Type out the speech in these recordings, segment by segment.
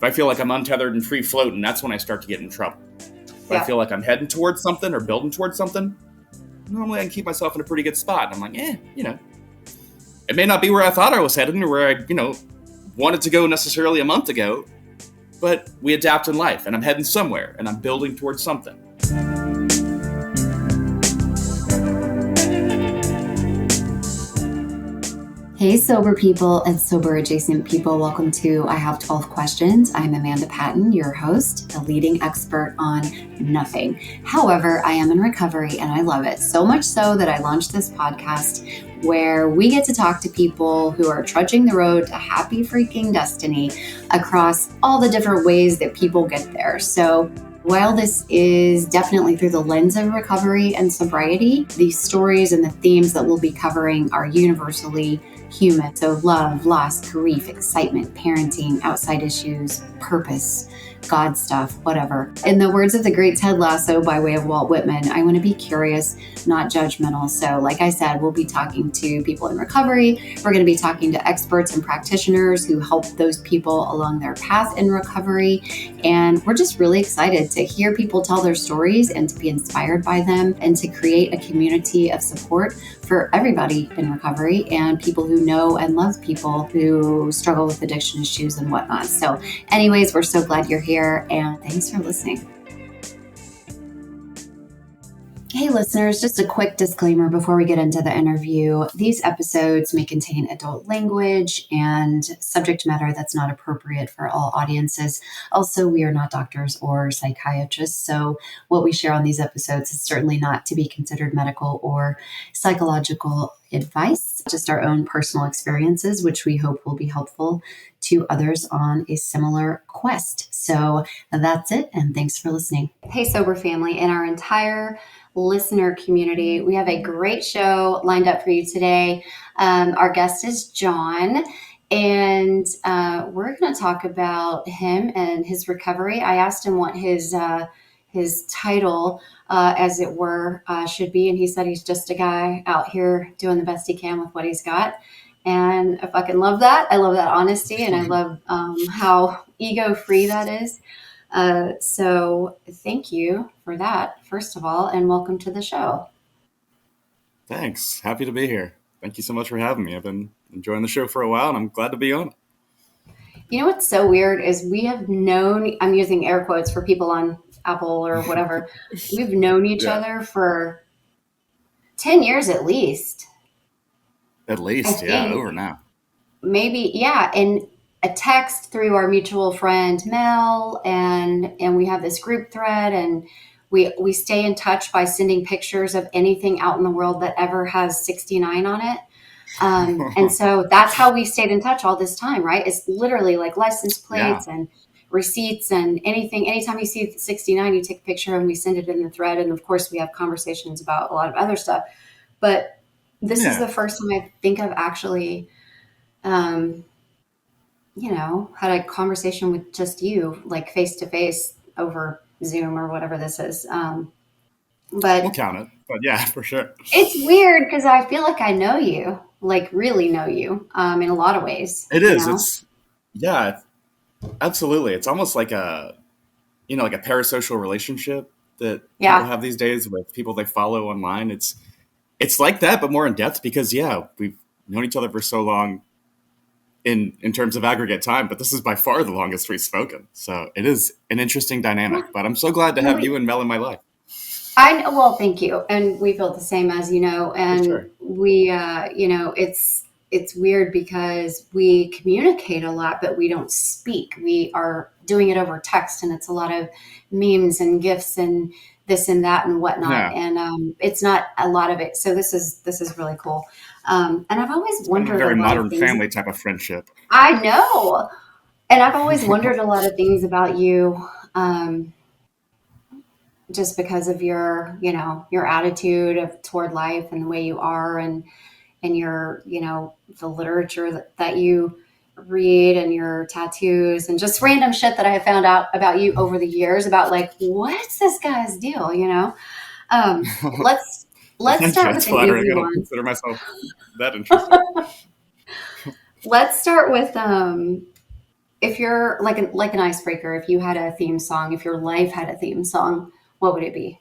I feel like I'm untethered and free floating, that's when I start to get in trouble. If I feel like I'm heading towards something or building towards something, normally I can keep myself in a pretty good spot. And I'm like, it may not be where I thought I was headed or where I, wanted to go necessarily a month ago, but we adapt in life and I'm heading somewhere and I'm building towards something. Hey, sober people and sober adjacent people. Welcome to I Have 12 Questions. I'm Amanda Patton, your host, the leading expert on nothing. However, I am in recovery and I love it so much so that I launched this podcast where we get to talk to people who are trudging the road to happy freaking destiny across all the different ways that people get there. So while this is definitely through the lens of recovery and sobriety, the stories and the themes that we'll be covering are universally human. So love, loss, grief, excitement, parenting, outside issues, purpose, God stuff, whatever. In the words of the great Ted Lasso by way of Walt Whitman, I want to be curious, not judgmental. So like I said, we'll be talking to people in recovery. We're going to be talking to experts and practitioners who help those people along their path in recovery. And we're just really excited to hear people tell their stories and to be inspired by them and to create a community of support for everybody in recovery and people who know and love people who struggle with addiction issues and whatnot. So anyways, we're so glad you're here and thanks for listening. Hey listeners, just a quick disclaimer before we get into the interview. These episodes may contain adult language and subject matter that's not appropriate for all audiences. Also, we are not doctors or psychiatrists, so what we share on these episodes is certainly not to be considered medical or psychological advice, just our own personal experiences, which we hope will be helpful to others on a similar quest. So that's it, and thanks for listening. Hey, Sober family, in our entire listener community, we have a great show lined up for you today. Our guest is John, and we're going to talk about him and his recovery. I asked him what his title, as it were, should be, and he said he's just a guy out here doing the best he can with what he's got. And I fucking love that. I love that honesty, and I love how ego-free that is. So thank you for that, first of all, and welcome to the show. Thanks. Happy to be here. Thank you so much for having me. I've been enjoying the show for a while, and I'm glad to be on. You know what's so weird is we have known, I'm using air quotes for people on Apple or whatever, we've known each other for 10 years at least. At least, over now. Maybe, and a text through our mutual friend Mel, and we have this group thread, and we stay in touch by sending pictures of anything out in the world that ever has 69 on it. And so that's how we stayed in touch all this time, right? It's literally like license plates and receipts and anything. Anytime you see 69, you take a picture and we send it in the thread. And of course we have conversations about a lot of other stuff, but this is the first time I think I've actually, had a conversation with just you, like face to face over Zoom or whatever this is. But we'll count it, but yeah, for sure. It's weird because I feel like I know you, like really know you, in a lot of ways. It is. It's absolutely. It's almost like a parasocial relationship that people have these days with people they follow online. It's like that, but more in depth because we've known each other for so long in terms of aggregate time, but this is by far the longest we've spoken. So it is an interesting dynamic, but I'm so glad to have you and Mel in my life. I know. Well, thank you. And we feel the same, as you know, and we, it's weird because we communicate a lot, but we don't speak. We are doing it over text, and it's a lot of memes and GIFs and this and that and whatnot. Yeah. And it's not a lot of it. So this is really cool. And I've always wondered, a very modern family type of friendship. I know. And I've always wondered a lot of things about you. Just because of your attitude toward life and the way you are and your, the literature that you read and your tattoos and just random shit that I have found out about you over the years about like, what's this guy's deal? Let's start with an easy one. Consider myself that interesting. Let's start with, if you're like an icebreaker, if you had a theme song, if your life had a theme song, what would it be?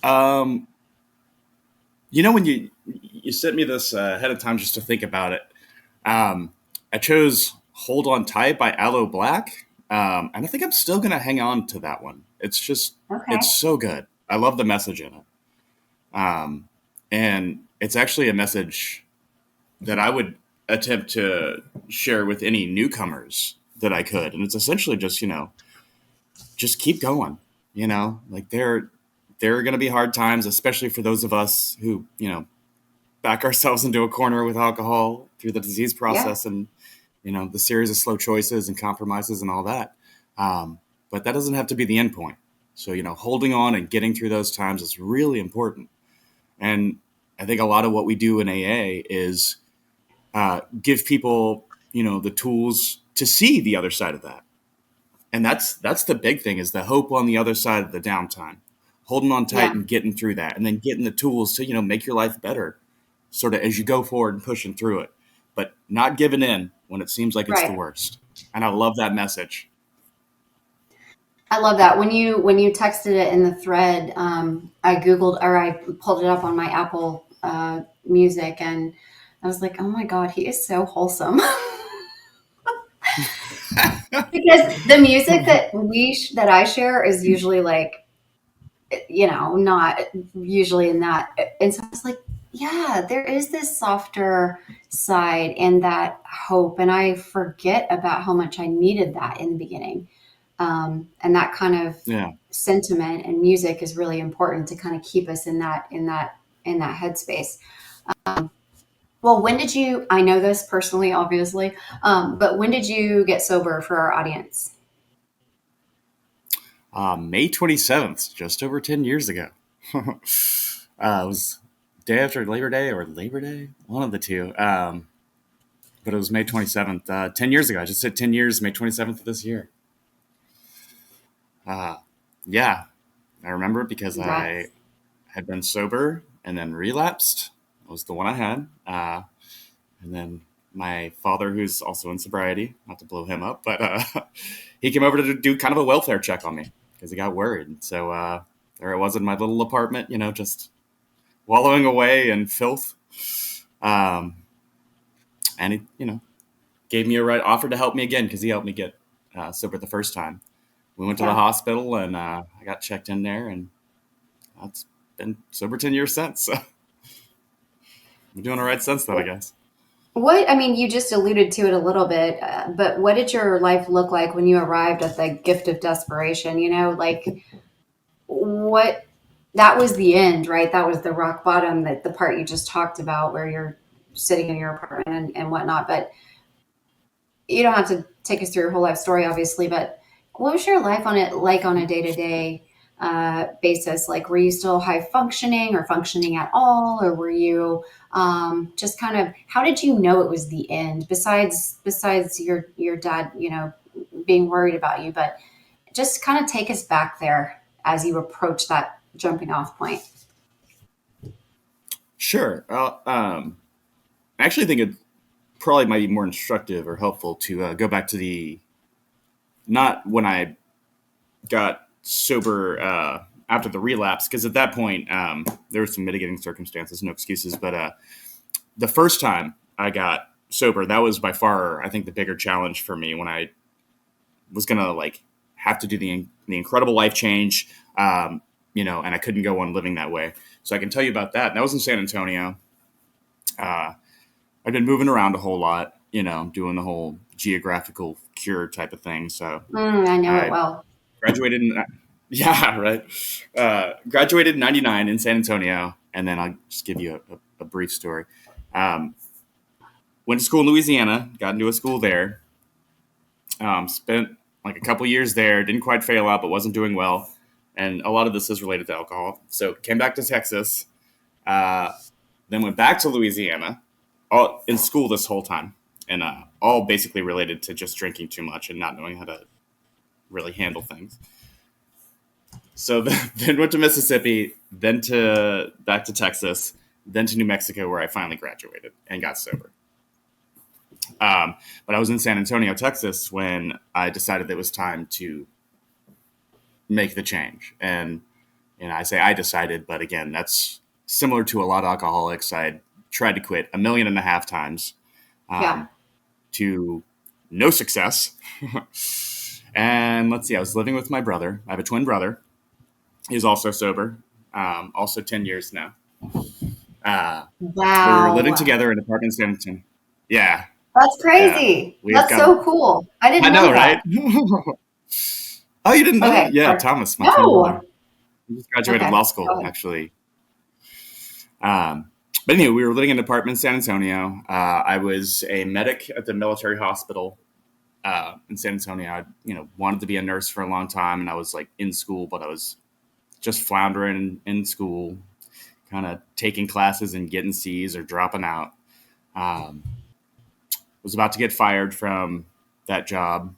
Um, when you sent me this ahead of time just to think about it, I chose "Hold On Tight" by Aloe Black, and I think I'm still gonna hang on to that one. It's Okay. so good. I love the message in it, and it's actually a message that I would attempt to share with any newcomers that I could, and it's essentially just just keep going. Like there are going to be hard times, especially for those of us who back ourselves into a corner with alcohol through the disease Yeah. process and the series of slow choices and compromises and all that. But that doesn't have to be the end point. So holding on and getting through those times is really important. And I think a lot of what we do in AA is give people the tools to see the other side of that. And that's the big thing, is the hope on the other side of the downtime, holding on tight Yeah. and getting through that, and then getting the tools to make your life better, sort of as you go forward and pushing through it, but not giving in when it seems like it's the Right. worst. And I love that message. I love that. When you texted it in the thread, I Googled or I pulled it up on my Apple Music, and I was like, oh my God, he is so wholesome. Because the music that I share is usually like, not usually in that. And so I was like, yeah, there is this softer side and that hope. And I forget about how much I needed that in the beginning. And that kind of Yeah. sentiment and music is really important to kind of keep us in that headspace. Well, when did you, I know this personally, obviously, but when did you get sober for our audience? May 27th, just over 10 years ago. It was day after Labor Day or Labor Day, one of the two. But it was May 27th, 10 years ago. I just said 10 years, May 27th of this year. Uh, yeah, I remember it because I Congrats. had been sober and then relapsed. That was the one I had. And then my father, who's also in sobriety, not to blow him up, but he came over to do kind of a welfare check on me because he got worried. And so there I was in my little apartment, just wallowing away in filth. Um, and he, gave me a right offer to help me again because he helped me get sober the first time. We went to the Yeah. hospital and I got checked in there, and it's been sober 10 years since. So I'm doing all right since then, I guess. What, I mean, you just alluded to it a little bit, but what did your life look like when you arrived at the gift of desperation? Like what, that was the end, right? That was the rock bottom, that the part you just talked about where you're sitting in your apartment and whatnot. But you don't have to take us through your whole life story, obviously, but what was your life on it like on a day to day basis? Like, were you still high functioning or functioning at all, or were you just kind of? How did you know it was the end? Besides your dad, being worried about you, but just kind of take us back there as you approach that jumping off point. Sure. I actually think it probably might be more instructive or helpful to go back to the not when I got sober after the relapse, because at that point there were some mitigating circumstances, no excuses. But the first time I got sober, that was by far, I think, the bigger challenge for me when I was gonna like have to do the incredible life change, and I couldn't go on living that way. So I can tell you about that. And that was in San Antonio. Uh, I've been moving around a whole lot, doing the whole geographical cure type of thing. So I know it I well. graduated in, yeah, right. Graduated in 99 in San Antonio. And then I'll just give you a brief story. Um, Went to school in Louisiana, got into a school there, spent like a couple years there, didn't quite fail out, but wasn't doing well. And a lot of this is related to alcohol. So came back to Texas, uh, then went back to Louisiana, all in school this whole time, and all basically related to just drinking too much and not knowing how to really handle things. So then went to Mississippi, then to back to Texas, then to New Mexico, where I finally graduated and got sober. But I was in San Antonio, Texas, when I decided it was time to make the change. And I say I decided, but again, that's similar to a lot of alcoholics. I tried to quit 1.5 million times, to no success. And let's see, I was living with my brother. I have a twin brother. He's also sober, also 10 years now. Wow. We were living together in an apartment in San Antonio. Yeah. That's crazy. That's so cool. I didn't know that. Right? Oh, you didn't know that? Yeah, Thomas, my twin brother. He just graduated law school, actually. But anyway, we were living in an apartment in San Antonio. I was a medic at the military hospital in San Antonio. I, wanted to be a nurse for a long time, and I was like in school, but I was just floundering in school, kind of taking classes and getting C's or dropping out. Was about to get fired from that job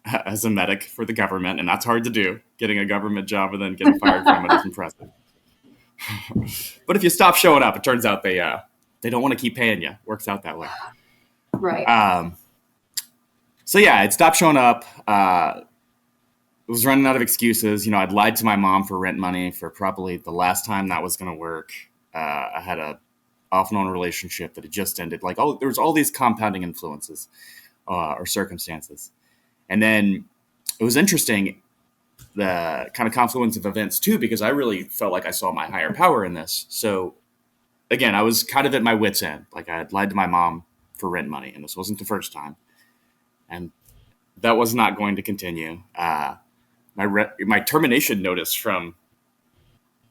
as a medic for the government, and that's hard to do. Getting a government job and then getting fired from it is impressive. But if you stop showing up, it turns out they don't want to keep paying you. Works out that way. Right. So yeah, I'd stopped showing up. Was running out of excuses. I'd lied to my mom for rent money for probably the last time that was going to work. I had a off and on relationship that had just ended. There was all these compounding influences or circumstances. And then it was interesting, the kind of confluence of events too, because I really felt like I saw my higher power in this. So again, I was kind of at my wit's end. I had lied to my mom for rent money, and this wasn't the first time. And that was not going to continue. My termination notice from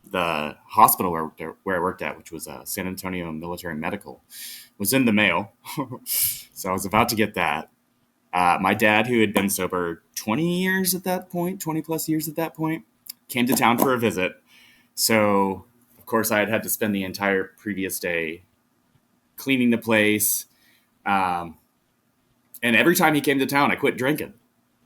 the hospital where I worked at, which was San Antonio Military Medical, was in the mail. So I was about to get that. My dad, who had been sober 20 years at that point, 20 plus years at that point, came to town for a visit. So, of course, I had to spend the entire previous day cleaning the place. And every time he came to town, I quit drinking.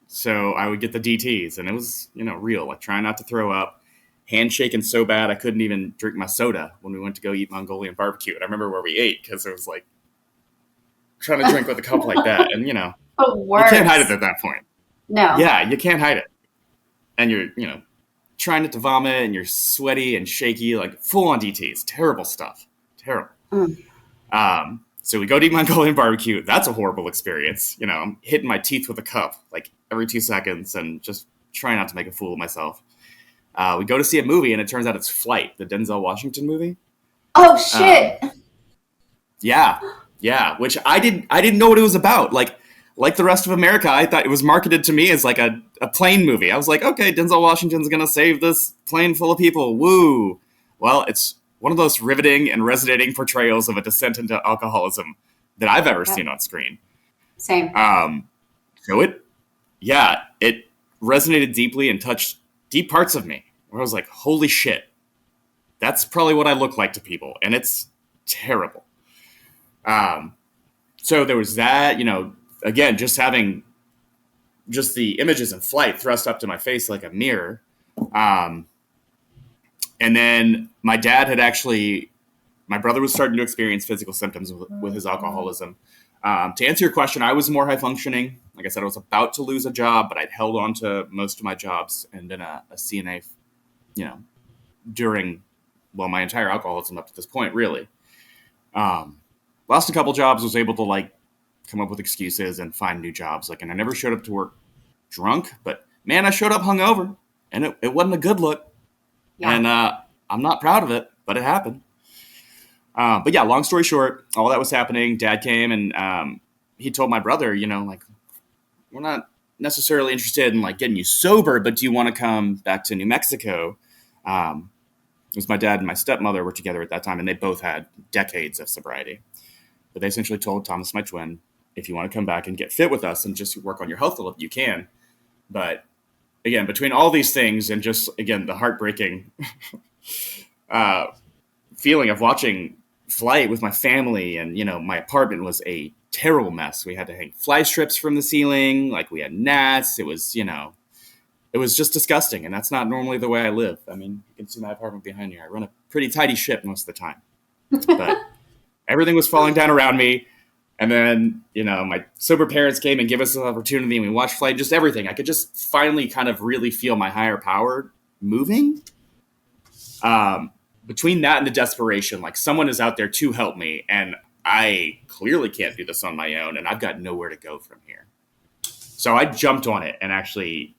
So I would get the DTs, and it was, real. Trying not to throw up, hand shaking so bad I couldn't even drink my soda when we went to go eat Mongolian barbecue. And I remember where we ate, because it was trying to drink with a cup like that. And, you can't hide it at that point. No. Yeah, you can't hide it. And you're, trying not to vomit, and you're sweaty and shaky, full on DTs. Terrible stuff. Terrible. So we go to eat Mongolian barbecue. That's a horrible experience. I'm hitting my teeth with a cup every 2 seconds and just trying not to make a fool of myself. We go to see a movie, and it turns out it's Flight, the Denzel Washington movie. Oh, shit. Yeah. Which I didn't know what it was about. Like the rest of America, I thought it was marketed to me as a plane movie. I was like, okay, Denzel Washington's going to save this plane full of people. Woo. Well, it's one of those riveting and resonating portrayals of a descent into alcoholism that I've ever seen on screen. Same. So it resonated deeply and touched deep parts of me, where I was like, holy shit, that's probably what I look like to people. And it's terrible. So there was that, again, just having just the images in Flight thrust up to my face like a mirror. And then my dad my brother was starting to experience physical symptoms with his alcoholism. To answer your question, I was more high functioning. Like I said, I was about to lose a job, but I'd held on to most of my jobs and been a CNA, during, my entire alcoholism up to this point, really. Lost a couple jobs, was able to come up with excuses and find new jobs. And I never showed up to work drunk, but man, I showed up hungover, and it wasn't a good look. Yeah. And I'm not proud of it, but it happened. But yeah, long story short, all that was happening. Dad came, and he told my brother, we're not necessarily interested in getting you sober, but do you want to come back to New Mexico? It was my dad and my stepmother were together at that time, and they both had decades of sobriety. But they essentially told Thomas, my twin, if you want to come back and get fit with us and just work on your health a little, you can. But again, between all these things and just, again, the heartbreaking feeling of watching Flight with my family, and, my apartment was a terrible mess. We had to hang fly strips from the ceiling. We had gnats. It was, it was just disgusting. And that's not normally the way I live. I mean, you can see my apartment behind you. I run a pretty tidy ship most of the time, but everything was falling down around me. And then, my sober parents came and gave us an opportunity, and we watched Flight, just everything. I could just finally kind of really feel my higher power moving. Between that and the desperation, like someone is out there to help me, and I clearly can't do this on my own, and I've got nowhere to go from here. So I jumped on it, and actually,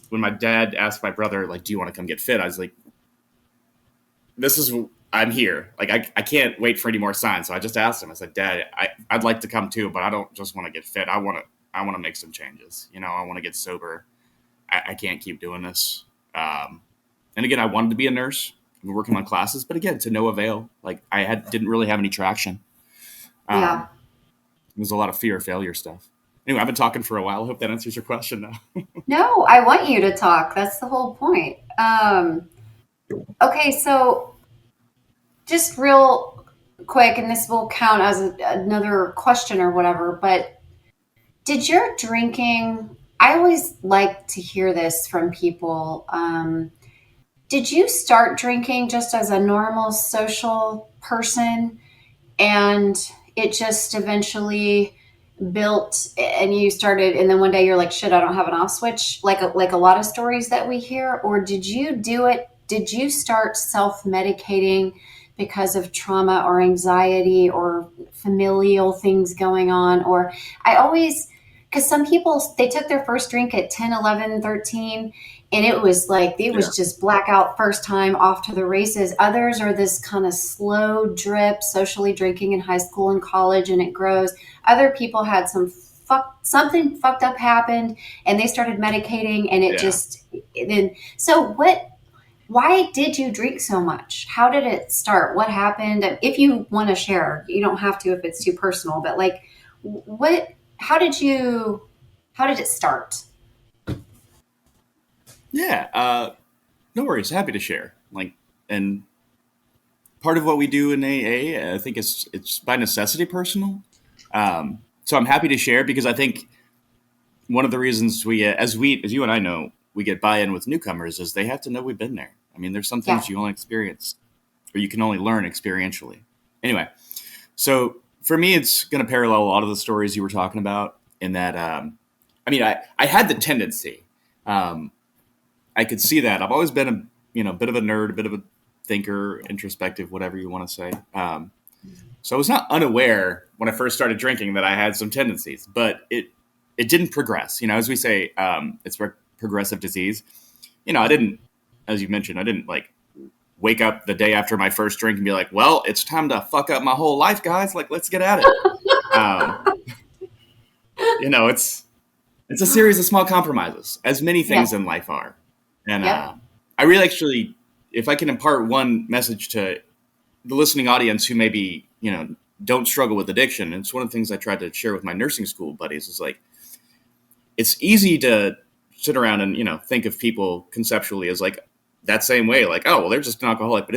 when my dad asked my brother, like, do you want to come get fit? I was like, I'm here. Like, I can't wait for any more signs. So I just asked him, I said, Dad, I'd like to come too, but I don't just want to get fit. I want to make some changes. I want to get sober. I can't keep doing this. And again, I wanted to be a nurse. We're working on classes, but again, to no avail. Like didn't really have any traction. There's a lot of fear of failure stuff. Anyway, I've been talking for a while. I hope that answers your question now. No, I want you to talk. That's the whole point. Okay, so just real quick, and this will count as another question or whatever, but did your drinking, I always like to hear this from people, did you start drinking just as a normal social person and it just eventually built and you started, and then one day you're like, shit, I don't have an off switch, like a lot of stories that we hear? Or did you start self-medicating because of trauma or anxiety or familial things going on? Or because some people, they took their first drink at 10, 11, 13, and it was like, it was just blackout first time, off to the races. Others are this kind of slow drip, socially drinking in high school and college, and it grows. Other people had something fucked up happened, and they started medicating, and why did you drink so much? How did it start? What happened? If you want to share, you don't have to if it's too personal, but like, how did it start? Yeah, no worries. Happy to share. And part of what we do in AA, I think it's by necessity personal. So I'm happy to share because I think one of the reasons as you and I know, we get buy-in with newcomers is they have to know we've been there. I mean, there's some things you only experience, or you can only learn experientially. Anyway, so for me, it's going to parallel a lot of the stories you were talking about in that, I had the tendency. I could see that. I've always been a bit of a nerd, a bit of a thinker, introspective, whatever you want to say. So I was not unaware when I first started drinking that I had some tendencies, but it didn't progress. As we say, it's progressive disease. I didn't, as you mentioned, I didn't like wake up the day after my first drink and be like, well, it's time to fuck up my whole life, guys. Like, let's get at it. It's a series of small compromises, as many things in life are. And I really actually, if I can impart one message to the listening audience who maybe, don't struggle with addiction, and it's one of the things I tried to share with my nursing school buddies, is like, it's easy to sit around and, think of people conceptually as like that same way, like, oh, well, they're just an alcoholic, but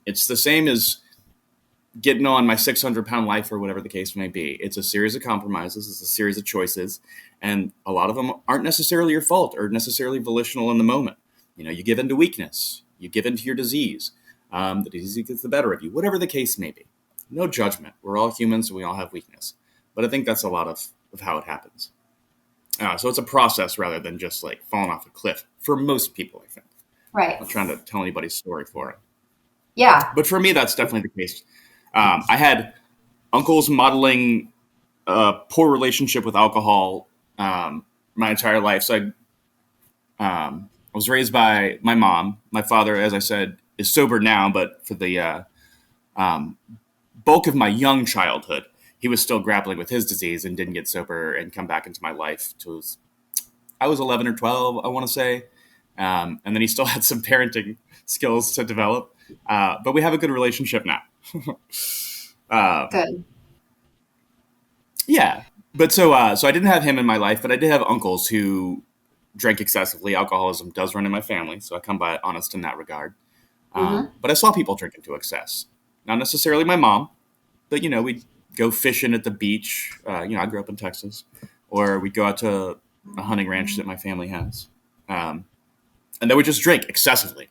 it's the same as getting on my 600-pound life or whatever the case may be. It's a series of compromises. It's a series of choices. And a lot of them aren't necessarily your fault or necessarily volitional in the moment. You give into weakness. You give into your disease. The disease gets the better of you, whatever the case may be. No judgment. We're all humans and we all have weakness. But I think that's a lot of how it happens. So it's a process rather than just like falling off a cliff for most people, I think. Right. I'm not trying to tell anybody's story for it. Yeah. But for me, that's definitely the case. I had uncles modeling a poor relationship with alcohol my entire life. So I was raised by my mom. My father, as I said, is sober now, but for the bulk of my young childhood, he was still grappling with his disease and didn't get sober and come back into my life till I was 11 or 12, I want to say. And then he still had some parenting skills to develop. But we have a good relationship now. Good. Yeah. But so I didn't have him in my life, but I did have uncles who drank excessively. Alcoholism does run in my family, so I come by honest in that regard. But I saw people drinking to excess. Not necessarily my mom, but, we'd go fishing at the beach. I grew up in Texas. Or we'd go out to a hunting ranch that my family has. And they would just drink excessively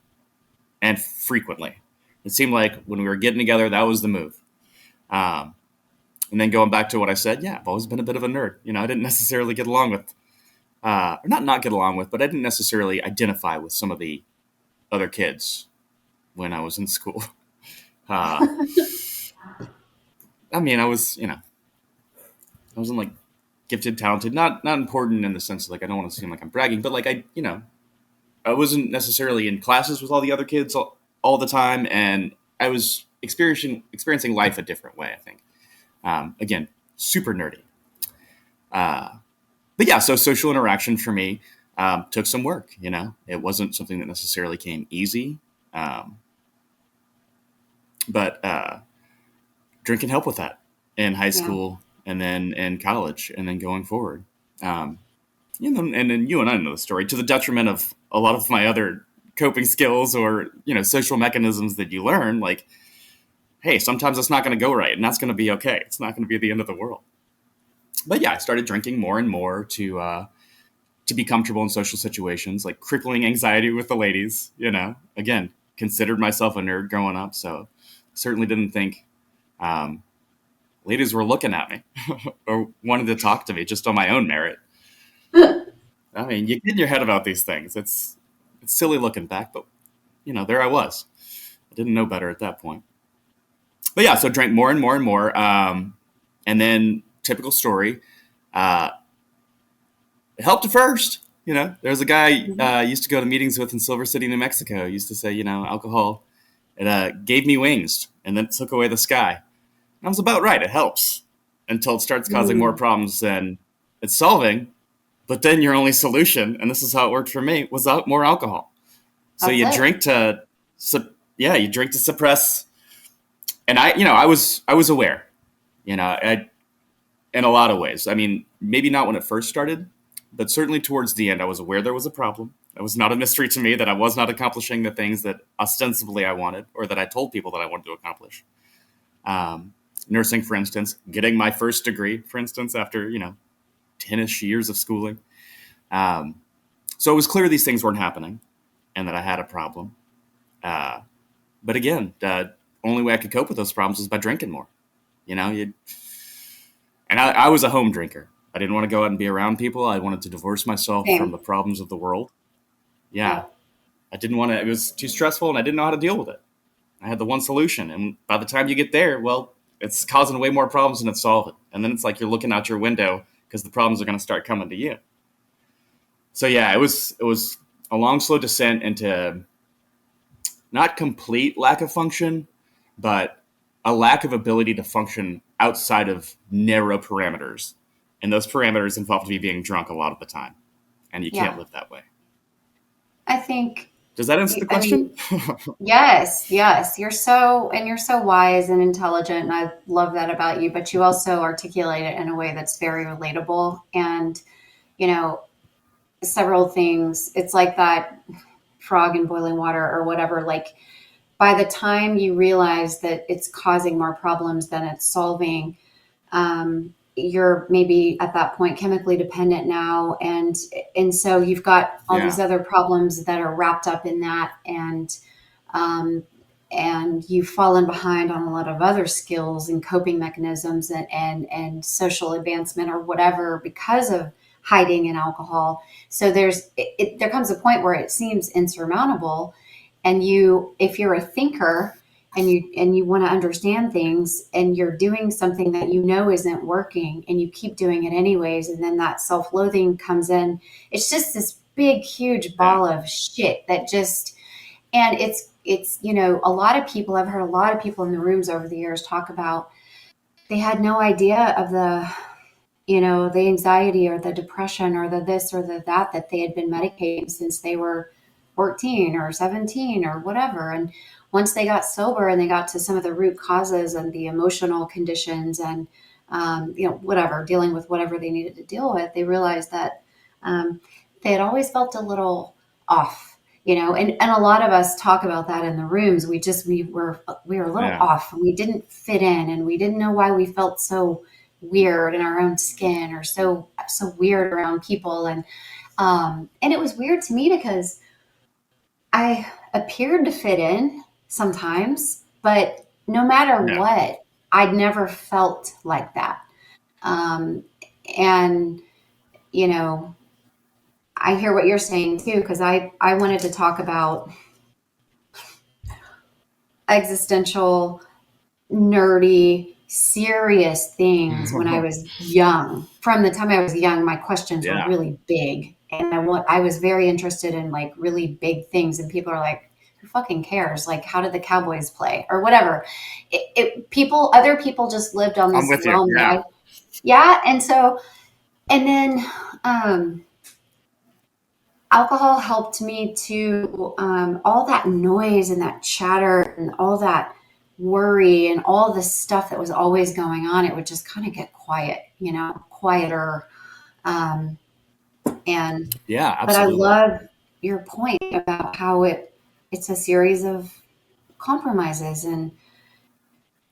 and frequently. It seemed like when we were getting together, that was the move. And And then going back to what I said, yeah, I've always been a bit of a nerd. I didn't necessarily get along with, or not get along with, but I didn't necessarily identify with some of the other kids when I was in school. I mean, I was, I wasn't like gifted, talented, not important in the sense of like, I don't want to seem like I'm bragging, but like I wasn't necessarily in classes with all the other kids all the time. And I was experiencing life a different way, I think. Again, super nerdy. But yeah, so social interaction for me took some work, It wasn't something that necessarily came easy. But drinking helped with that in high school and then in college and then going forward. And then you and I know the story, to the detriment of a lot of my other coping skills or, social mechanisms that you learn, like, hey, sometimes it's not going to go right, and that's going to be okay. It's not going to be the end of the world. But yeah, I started drinking more and more to be comfortable in social situations, like crippling anxiety with the ladies, Again, considered myself a nerd growing up, so certainly didn't think ladies were looking at me or wanted to talk to me just on my own merit. I mean, you get in your head about these things. It's silly looking back, but there I was. I didn't know better at that point. But yeah, so drank more and more and more. And then typical story, it helped at first. There's a guy I used to go to meetings with in Silver City, New Mexico. He used to say, alcohol, it gave me wings and then took away the sky. And I was about right. It helps until it starts causing more problems than it's solving. But then your only solution, and this is how it worked for me, was more alcohol. So you drink to suppress. And I was aware, in a lot of ways. I mean, maybe not when it first started, but certainly towards the end, I was aware there was a problem. It was not a mystery to me that I was not accomplishing the things that ostensibly I wanted, or that I told people that I wanted to accomplish. Nursing, for instance, getting my first degree, for instance, after, 10-ish years of schooling. So it was clear these things weren't happening and that I had a problem. But again, the only way I could cope with those problems was by drinking more. And I was a home drinker. I didn't want to go out and be around people. I wanted to divorce myself from the problems of the world. Yeah. I didn't want to, it was too stressful and I didn't know how to deal with it. I had the one solution. And by the time you get there, well, it's causing way more problems than it's solving. And then it's like you're looking out your window because the problems are going to start coming to you. So yeah, it was a long, slow descent into not complete lack of function, but a lack of ability to function outside of narrow parameters. And those parameters involved me being drunk a lot of the time. And you can't live that way. I think. Does that answer the question? I mean, yes. You're so wise and intelligent, and I love that about you, but you also articulate it in a way that's very relatable. And, several things, it's like that frog in boiling water or whatever, like by the time you realize that it's causing more problems than it's solving, you're maybe at that point chemically dependent now. And so you've got all these other problems that are wrapped up in that. And you've fallen behind on a lot of other skills and coping mechanisms and social advancement or whatever because of hiding in alcohol. So there comes a point where it seems insurmountable. And if you're a thinker and you want to understand things and you're doing something that isn't working and you keep doing it anyways, and then that self-loathing comes in, it's just this big, huge ball of shit that just, and it's, a lot of people, I've heard a lot of people in the rooms over the years talk about, they had no idea of the anxiety or the depression or the this or the that they had been medicating since they were 14 or 17 or whatever. And once they got sober and they got to some of the root causes and the emotional conditions and, whatever, dealing with whatever they needed to deal with, they realized that they had always felt a little off. And a lot of us talk about that in the rooms. We were a little off. We didn't fit in, and we didn't know why we felt so weird in our own skin or so weird around people. And it was weird to me because I appeared to fit in sometimes, but no matter what, I'd never felt like that. And, you know, I hear what you're saying too, because I wanted to talk about existential, nerdy, serious things when I was young. From the time I was young, my questions were really big. And I was very interested in like really big things. And people are like, who fucking cares? Like, how did the Cowboys play or whatever? Other people just lived on this realm. And so, and then, alcohol helped me to, all that noise and that chatter and all that worry and all the stuff that was always going on, it would just kind of get quiet, quieter. And yeah, absolutely. But I love your point about how it's a series of compromises, and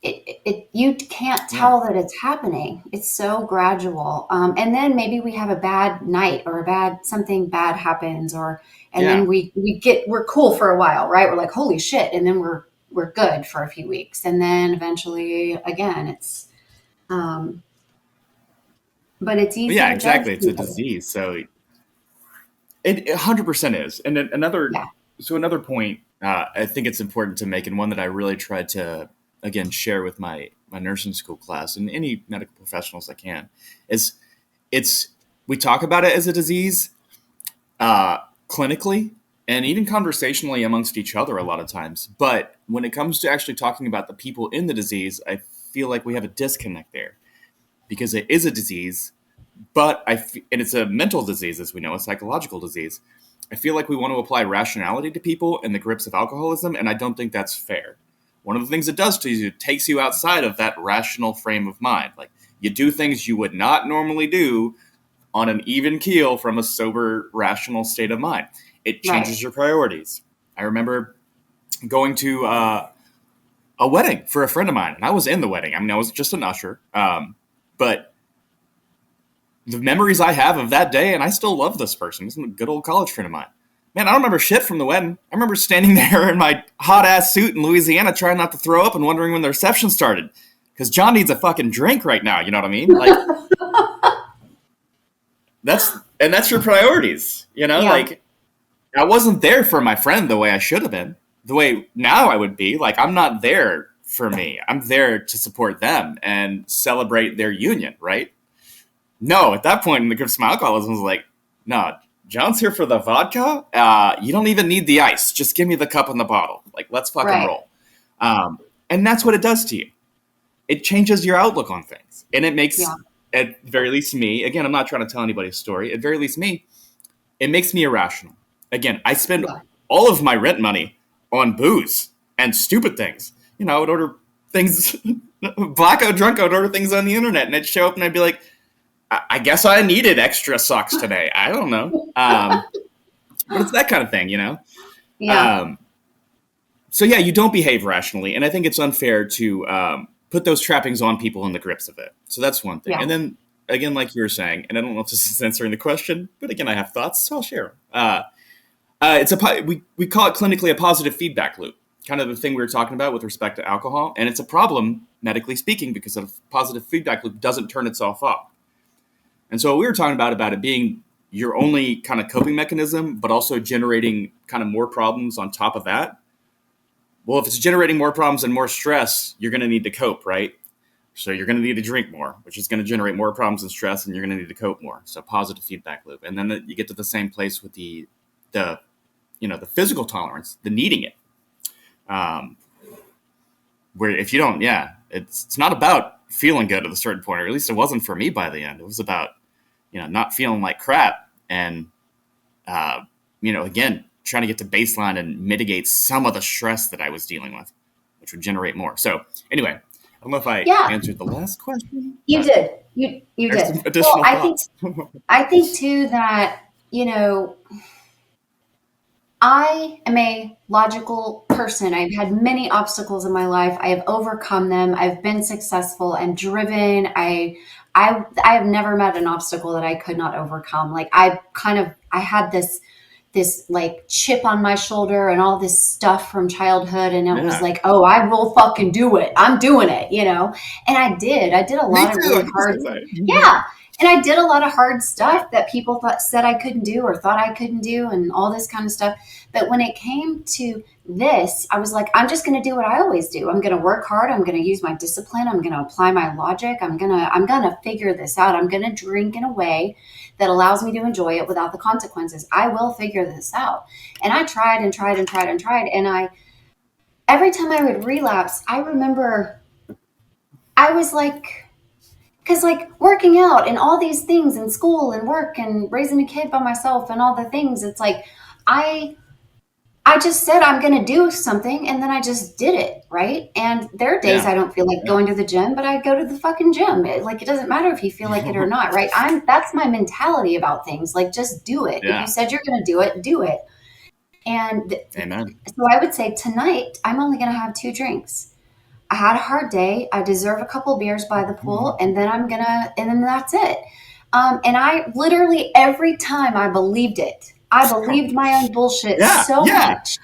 you can't tell that it's happening. It's so gradual. And then maybe we have a bad night or something bad happens, and then we're cool for a while, right? We're like, holy shit. And then we're good for a few weeks. And then eventually again, it's, but it's easy. Yeah, exactly. It's a disease. So it 100% is. And then another point, I think it's important to make, and one that I really tried to, again, share with my nursing school class and any medical professionals I can, is we talk about it as a disease clinically and even conversationally amongst each other a lot of times. But when it comes to actually talking about the people in the disease, I feel like we have a disconnect there, because it is a disease, and it's a mental disease, as we know, a psychological disease. I feel like we want to apply rationality to people in the grips of alcoholism, and I don't think that's fair. One of the things it does to you, it takes you outside of that rational frame of mind. Like, you do things you would not normally do on an even keel from a sober, rational state of mind. It changes your priorities. I remember going to a wedding for a friend of mine, and I was in the wedding. I mean, I was just an usher. But the memories I have of that day, and I still love this person. He's a good old college friend of mine. Man, I don't remember shit from the wedding. I remember standing there in my hot-ass suit in Louisiana trying not to throw up and wondering when the reception started. Because John needs a fucking drink right now, you know what I mean? Like, that's your priorities, you know? Yeah. Like, I wasn't there for my friend the way I should have been. The way now I would be. Like, I'm not there for me. I'm there to support them and celebrate their union, right? No, at that point in the grips of alcoholism, I was like, no, John's here for the vodka. You don't even need the ice. Just give me the cup and the bottle. Like, let's fucking roll. And that's what it does to you. It changes your outlook on things. And it makes, at very least me, again, I'm not trying to tell anybody's story. At very least me, it makes me irrational. Again, I spend all of my rent money on booze and stupid things. You know, I would order things, blackout drunk, I would order things on the internet, and I'd show up and I'd be like, I guess I needed extra socks today. I don't know. But it's that kind of thing, you know? Yeah. So, yeah, you don't behave rationally. And I think it's unfair to put those trappings on people in the grips of it. So that's one thing. Yeah. And then, again, like you were saying, and I don't know if this is answering the question, but again, I have thoughts, so I'll share them. We call it clinically a positive feedback loop, kind of the thing we were talking about with respect to alcohol. And it's a problem, medically speaking, because a positive feedback loop doesn't turn itself off. And so we were talking about it being your only kind of coping mechanism, but also generating kind of more problems on top of that. Well, if it's generating more problems and more stress, you're going to need to cope, right? So you're going to need to drink more, which is going to generate more problems and stress, and you're going to need to cope more. So positive feedback loop. And then you get to the same place with the physical tolerance, the needing it. Where if you don't, it's not about feeling good at a certain point, or at least it wasn't for me by the end. It was about, not feeling like crap and, again, trying to get to baseline and mitigate some of the stress that I was dealing with, which would generate more. So anyway, I don't know if I answered the last question. You did. You did. Additional thoughts. I think too that, I am a logical person. I've had many obstacles in my life. I have overcome them. I've been successful and driven. I have never met an obstacle that I could not overcome. Like I had this this like chip on my shoulder and all this stuff from childhood. And it was like, oh, I will fucking do it. I'm doing it, you know? And I did a lot of really hard. Yeah. And I did a lot of hard stuff that people said I couldn't do or thought I couldn't do and all this kind of stuff. But when it came to this, I was like, I'm just going to do what I always do. I'm going to work hard. I'm going to use my discipline. I'm going to apply my logic. I'm going to figure this out. I'm going to drink in a way that allows me to enjoy it without the consequences. I will figure this out. And I tried and tried and tried and tried. And every time I would relapse, I remember I was like, because like working out and all these things and school and work and raising a kid by myself and all the things, it's like I just said I'm going to do something and then I just did it, right? And there are days I don't feel like going to the gym, but I go to the fucking gym. It doesn't matter if you feel like it or not, right? That's my mentality about things. Like, just do it. If you said you're going to do it, do it. And Amen. So I would say tonight I'm only going to have 2 drinks. I had a hard day. I deserve a couple beers by the pool, and then and then that's it. And I literally every time I believed it. I believed my own bullshit so much.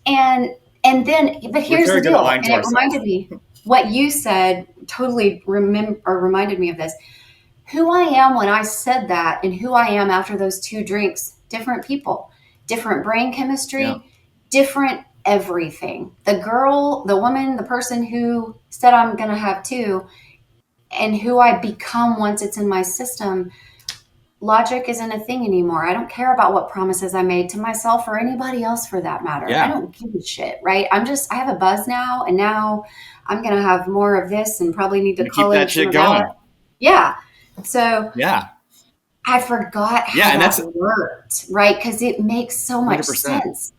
And then, but here's the deal. And it reminded me what you said. Totally reminded me of this. Who I am when I said that, and who I am after those 2 drinks. Different people, different brain chemistry, different everything. The girl, the woman, the person who said I'm going to have 2 and who I become once it's in my system, logic isn't a thing anymore. I don't care about what promises I made to myself or anybody else for that matter. I don't give a shit, right? I have a buzz now, and now I'm going to have more of this and probably need to call keep that shit going. Yeah. So I forgot how that worked, right? Because it makes so much 100%. Sense.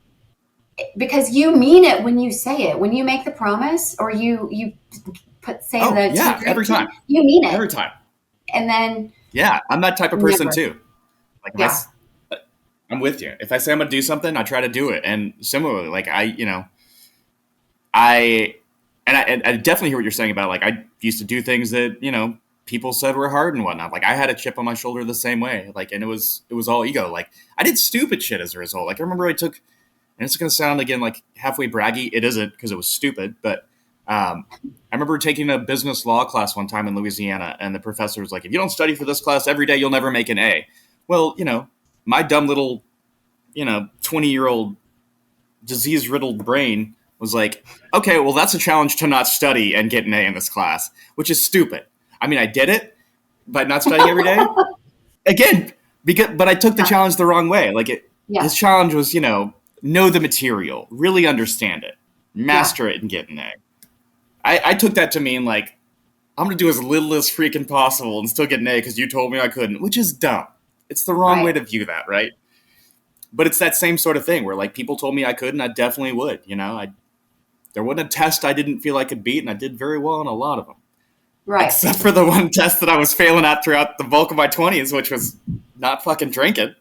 Because you mean it when you say it. When you make the promise or you say every time. You mean it. Every time. And then I'm that type of person too. Like I'm with you. If I say I'm gonna do something, I try to do it. And similarly, like I definitely hear what you're saying about like I used to do things that, people said were hard and whatnot. Like I had a chip on my shoulder the same way. Like, and it was all ego. Like I did stupid shit as a result. Like I remember I took, and it's going to sound again like halfway braggy. It isn't because it was stupid. But I remember taking a business law class one time in Louisiana, and the professor was like, if you don't study for this class every day, you'll never make an A. Well, my dumb little, 20-year-old disease-riddled brain was like, okay, well, that's a challenge to not study and get an A in this class, which is stupid. I mean, I did it by not studying every day. Again, but I took the challenge the wrong way. Like his challenge was, know the material, really understand it, master it, and get an A. I took that to mean like, I'm going to do as little as freaking possible and still get an A because you told me I couldn't, which is dumb. It's the wrong way to view that, right? But it's that same sort of thing where like people told me I could and I definitely would, there wasn't a test I didn't feel I could beat, and I did very well on a lot of them. Right. Except for the one test that I was failing at throughout the bulk of my 20s, which was not fucking drinking,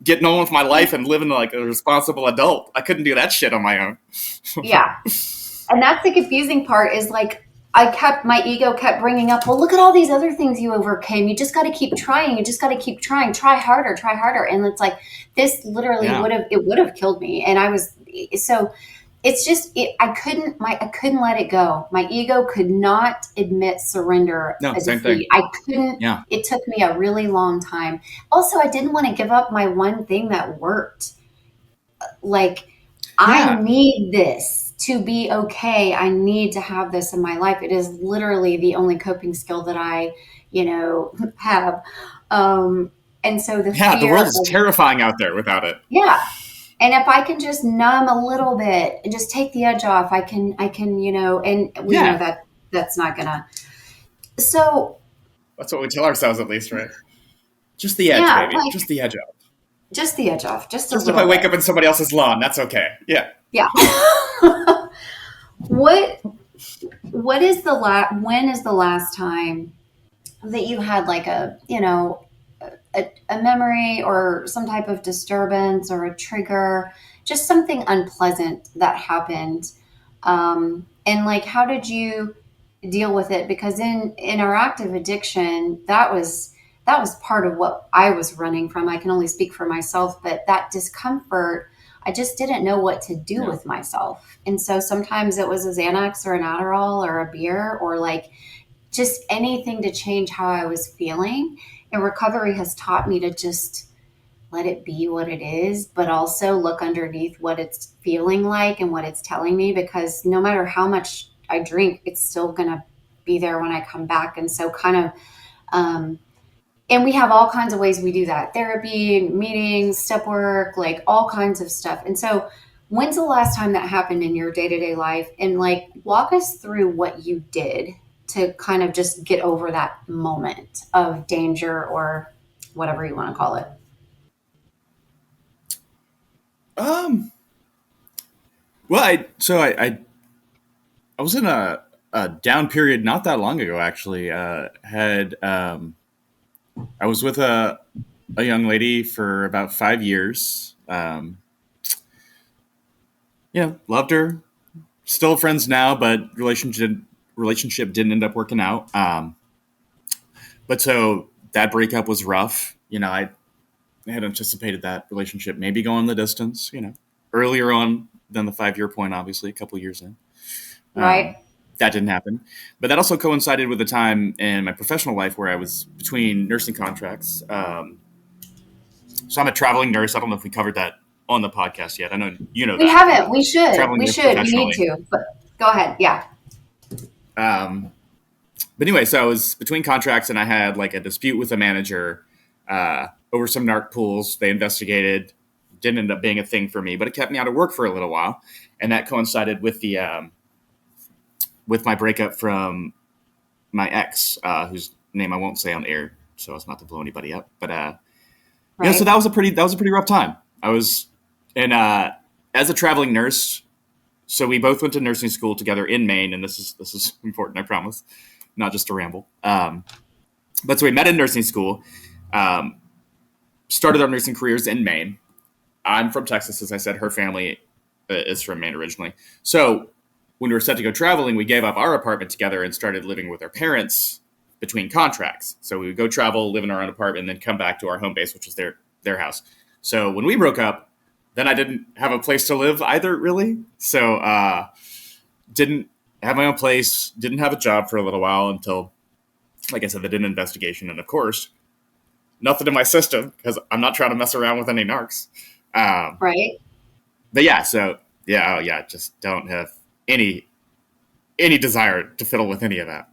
getting on with my life and living like a responsible adult. I couldn't do that shit on my own. Yeah. And that's the confusing part is like, my ego kept bringing up, well, look at all these other things you overcame. You just got to keep trying. You just got to keep trying. Try harder. And it's like, this literally would have killed me. And it's just, I couldn't let it go. My ego could not admit surrender. No, same thing. I couldn't, it took me a really long time. Also, I didn't want to give up my one thing that worked. Like, I need this to be okay. I need to have this in my life. It is literally the only coping skill that I, have. And so the world is terrifying out there without it. Yeah. And if I can just numb a little bit and just take the edge off, I can, and we know that that's not gonna. So that's what we tell ourselves, at least, right? Just the edge, baby. Like, just the edge off. Just the edge off. Just if I wake up in somebody else's lawn, that's okay. Yeah. Yeah. When is the last time that you had like a memory or some type of disturbance or a trigger, just something unpleasant that happened? And like, how did you deal with it? Because in our active addiction, that was that was part of what I was running from. I can only speak for myself, but that discomfort, I just didn't know what to do with myself. And so sometimes it was a Xanax or an Adderall or a beer or like just anything to change how I was feeling. And recovery has taught me to just let it be what it is, but also look underneath what it's feeling like and what it's telling me, because no matter how much I drink, it's still going to be there when I come back. And so and we have all kinds of ways we do that: therapy, meetings, step work, like all kinds of stuff. And so when's the last time that happened in your day-to-day life? And like, walk us through what you did to kind of just get over that moment of danger or whatever you want to call it. Well, I was in a down period not that long ago, actually. I was with a young lady for about 5 years. Loved her. Still friends now, but relationship didn't end up working out. But so that breakup was rough. I had anticipated that relationship maybe going the distance, earlier on than the 5 year point, obviously, a couple of years in. Right. That didn't happen. But that also coincided with a time in my professional life where I was between nursing contracts. So I'm a traveling nurse. I don't know if we covered that on the podcast yet. I know you know we that. haven't. We should. Traveling We nurse should. We need to. But go ahead. Yeah. But anyway, so I was between contracts and I had like a dispute with a manager over some narc pools. They investigated. Didn't end up being a thing for me, but it kept me out of work for a little while. And that coincided with the with my breakup from my ex, whose name I won't say on air, so as not to blow anybody up. But Right. so that was a pretty rough time. I was, and as a traveling nurse, so we both went to nursing school together in Maine, and this is important, I promise, not just a ramble. But so we met in nursing school, started our nursing careers in Maine. I'm from Texas, as I said. Her family is from Maine originally. So when we were set to go traveling, we gave up our apartment together and started living with our parents between contracts. So we would go travel, live in our own apartment, and then come back to our home base, which is their house. So when we broke up, then I didn't have a place to live either, really. So didn't have my own place, didn't have a job for a little while until, like I said, they did an investigation. And of course, nothing in my system because I'm not trying to mess around with any narcs. Right. But just don't have any desire to fiddle with any of that.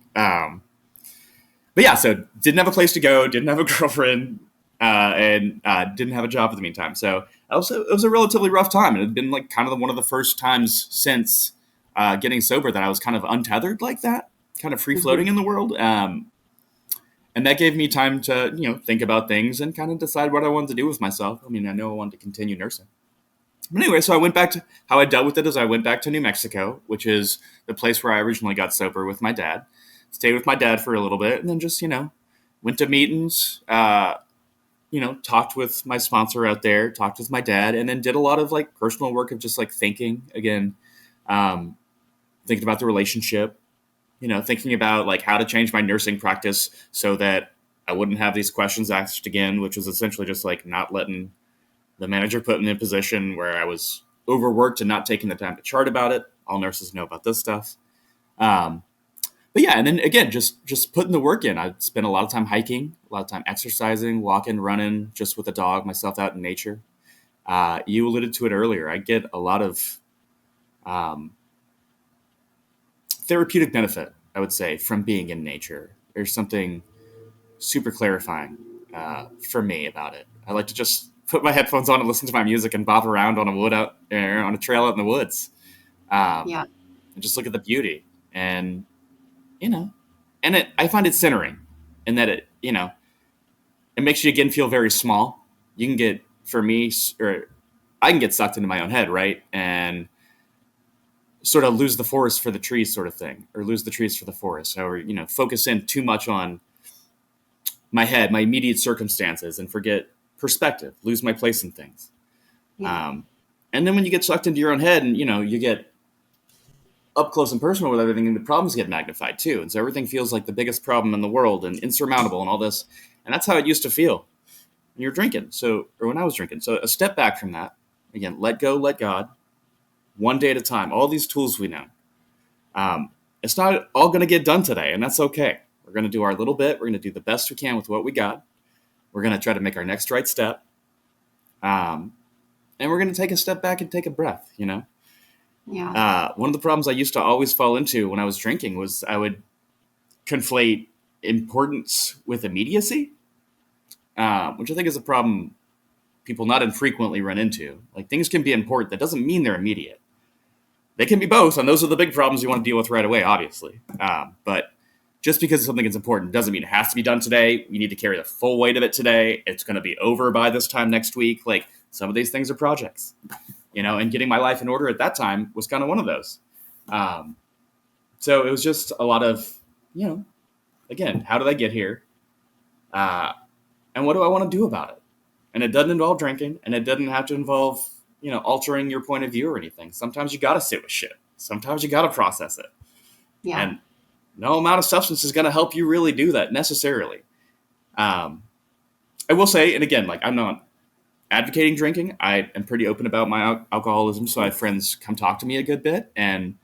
But yeah, so didn't have a place to go, didn't have a girlfriend, and didn't have a job in the meantime. So it was a relatively rough time. It had been like kind of one of the first times since getting sober that I was kind of untethered like that, kind of free floating in the world. And that gave me time to, think about things and kind of decide what I wanted to do with myself. I mean, I know I wanted to continue nursing. But anyway, so I went back to how I dealt with it is I went back to New Mexico, which is the place where I originally got sober with my dad. Stayed with my dad for a little bit and then just, went to meetings, talked with my sponsor out there, talked with my dad, and then did a lot of like personal work of just like thinking again, thinking about the relationship, thinking about like how to change my nursing practice so that I wouldn't have these questions asked again, which was essentially just like not letting the manager put me in a position where I was overworked and not taking the time to chart about it. All nurses know about this stuff. But yeah, and then again, just putting the work in. I spent a lot of time hiking, a lot of time exercising, walking, running, just with a dog, myself out in nature. You alluded to it earlier. I get a lot of therapeutic benefit, I would say, from being in nature. There's something super clarifying for me about it. I like to just put my headphones on and listen to my music and bop around on a trail out in the woods. And just look at the beauty. And, I find it centering in that it makes you again feel very small. You can get, for me, or I can get sucked into my own head, right? And sort of lose the forest for the trees sort of thing, or lose the trees for the forest. Or, focus in too much on my head, my immediate circumstances, and forget perspective, lose my place in things. Yeah. And then when you get sucked into your own head and, you get up close and personal with everything, and the problems get magnified too. And so everything feels like the biggest problem in the world and insurmountable and all this. And that's how it used to feel when you're drinking. So, or when I was drinking. So a step back from that, again, let go, let God, one day at a time. All these tools we know. It's not all going to get done today, and that's okay. We're going to do our little bit. We're going to do the best we can with what we got. We're going to try to make our next right step. And we're going to take a step back and take a breath, you know? Yeah. One of the problems I used to always fall into when I was drinking was I would conflate importance with immediacy, which I think is a problem people not infrequently run into. Like, things can be important. That doesn't mean they're immediate. They can be both, and those are the big problems you want to deal with right away, obviously. But just because something is important doesn't mean it has to be done today. You need to carry the full weight of it today. It's going to be over by this time next week. Like, some of these things are projects, you know, and getting my life in order at that time was kind of one of those. So it was just a lot of, you know, again, how did I get here? And what do I want to do about it? And it doesn't involve drinking, and it doesn't have to involve, you know, altering your point of view or anything. Sometimes you got to sit with shit. Sometimes you got to process it. Yeah. And no amount of substance is going to help you really do that necessarily. I will say, and again, like, I'm not advocating drinking. I am pretty open about my alcoholism. So I have friends come talk to me a good bit. And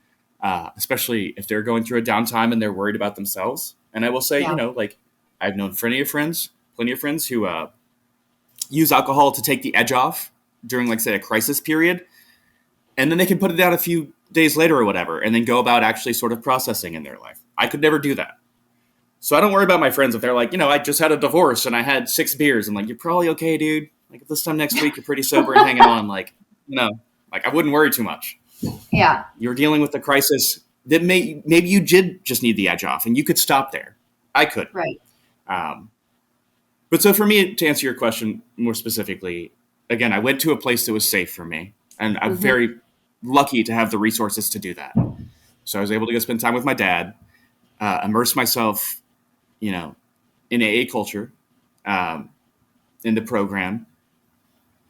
especially if they're going through a downtime and they're worried about themselves. And I will say, you know, like, I've known plenty of friends who use alcohol to take the edge off during, like, say, a crisis period. And then they can put it down a few days later or whatever, and then go about actually sort of processing in their life. I could never do that. So I don't worry about my friends if they're like, you know, I just had a divorce and I had 6 beers. I'm like, you're probably okay, dude. Like, if this time next week you're pretty sober and hanging on, like, you know, like, I wouldn't worry too much. Yeah. You're dealing with a crisis that maybe you did just need the edge off, and you could stop there. I could. Right. But so for me, to answer your question more specifically, again, I went to a place that was safe for me, and I'm very lucky to have the resources to do that. So I was able to go spend time with my dad, immerse myself, you know, in AA culture, in the program,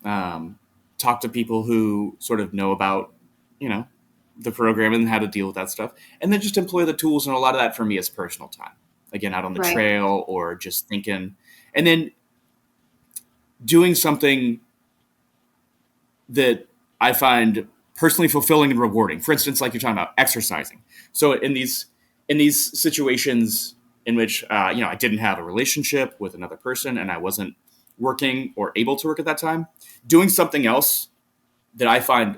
talk to people who sort of know about, you know, the program and how to deal with that stuff, and then just employ the tools. And a lot of that for me is personal time, again, out on the trail or just thinking, and then doing something that I find personally fulfilling and rewarding. For instance, like you're talking about exercising. So in these situations in which, you know, I didn't have a relationship with another person and I wasn't working or able to work at that time, doing something else that I find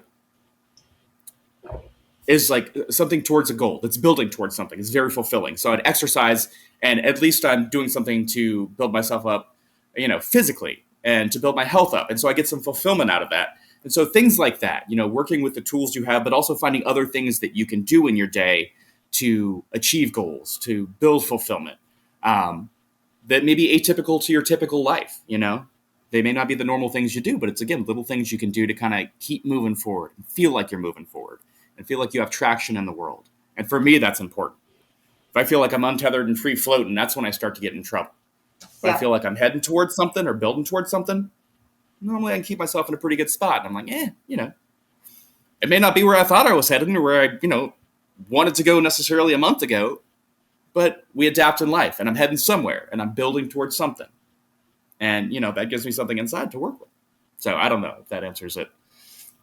is like something towards a goal that's building towards something is very fulfilling. So I'd exercise, and at least I'm doing something to build myself up, you know, physically, and to build my health up. And so I get some fulfillment out of that. And so things like that, you know, working with the tools you have, but also finding other things that you can do in your day to achieve goals, to build fulfillment, that may be atypical to your typical life. You know, they may not be the normal things you do, but it's, again, little things you can do to kind of keep moving forward and feel like you're moving forward and feel like you have traction in the world. And for me, that's important. If I feel like I'm untethered and free floating, that's when I start to get in trouble. If I feel like I'm heading towards something or building towards something, normally I can keep myself in a pretty good spot. And I'm like, you know, it may not be where I thought I was heading or where I, you know, wanted to go necessarily a month ago, but we adapt in life, and I'm heading somewhere and I'm building towards something. And, you know, that gives me something inside to work with. So I don't know if that answers it.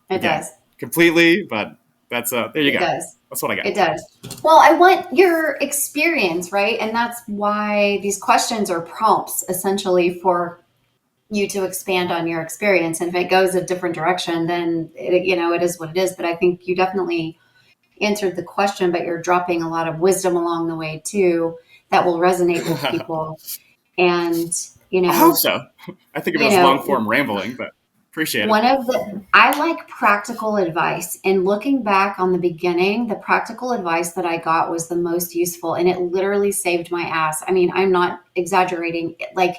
It does. Completely, but that's, there you go. It does. That's what I got. It does. Well, I want your experience, right? And that's why these questions are prompts, essentially, for you to expand on your experience. And if it goes a different direction, then it, you know, it is what it is. But I think you definitely answered the question, but you're dropping a lot of wisdom along the way too that will resonate with people. And, you know, I hope so. I think it was long form rambling, but appreciate it. I like practical advice, and looking back on the beginning, the practical advice that I got was the most useful, and it literally saved my ass. I mean, I'm not exaggerating. Like,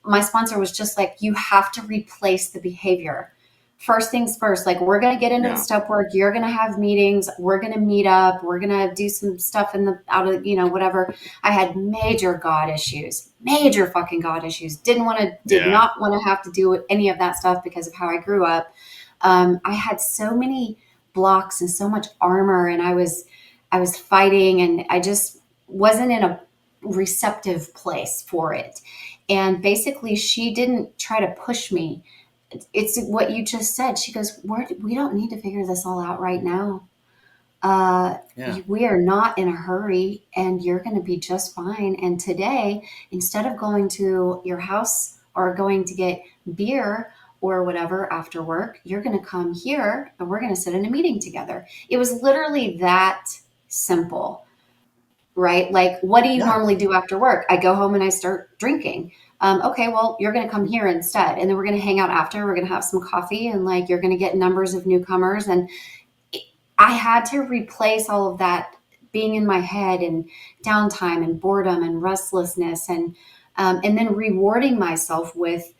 my sponsor was just like, you have to replace the behavior. First things first, like, we're going to get into the step work. You're going to have meetings. We're going to meet up. We're going to do some stuff out of, you know, whatever. I had major fucking God issues. Did not want to have to do with any of that stuff because of how I grew up. I had so many blocks and so much armor, and I was I was fighting, and I just wasn't in a receptive place for it. And basically, she didn't try to push me. It's what you just said. She goes, we don't need to figure this all out right now. We are not in a hurry, and you're going to be just fine. And today, instead of going to your house or going to get beer or whatever after work, you're going to come here and we're going to sit in a meeting together. It was literally that simple, right? Like, what do you normally do after work? I go home and I start drinking. Okay, well, you're going to come here instead. And then we're going to hang out after. We're going to have some coffee, and like, you're going to get numbers of newcomers. And I had to replace all of that being in my head and downtime and boredom and restlessness, and then rewarding myself with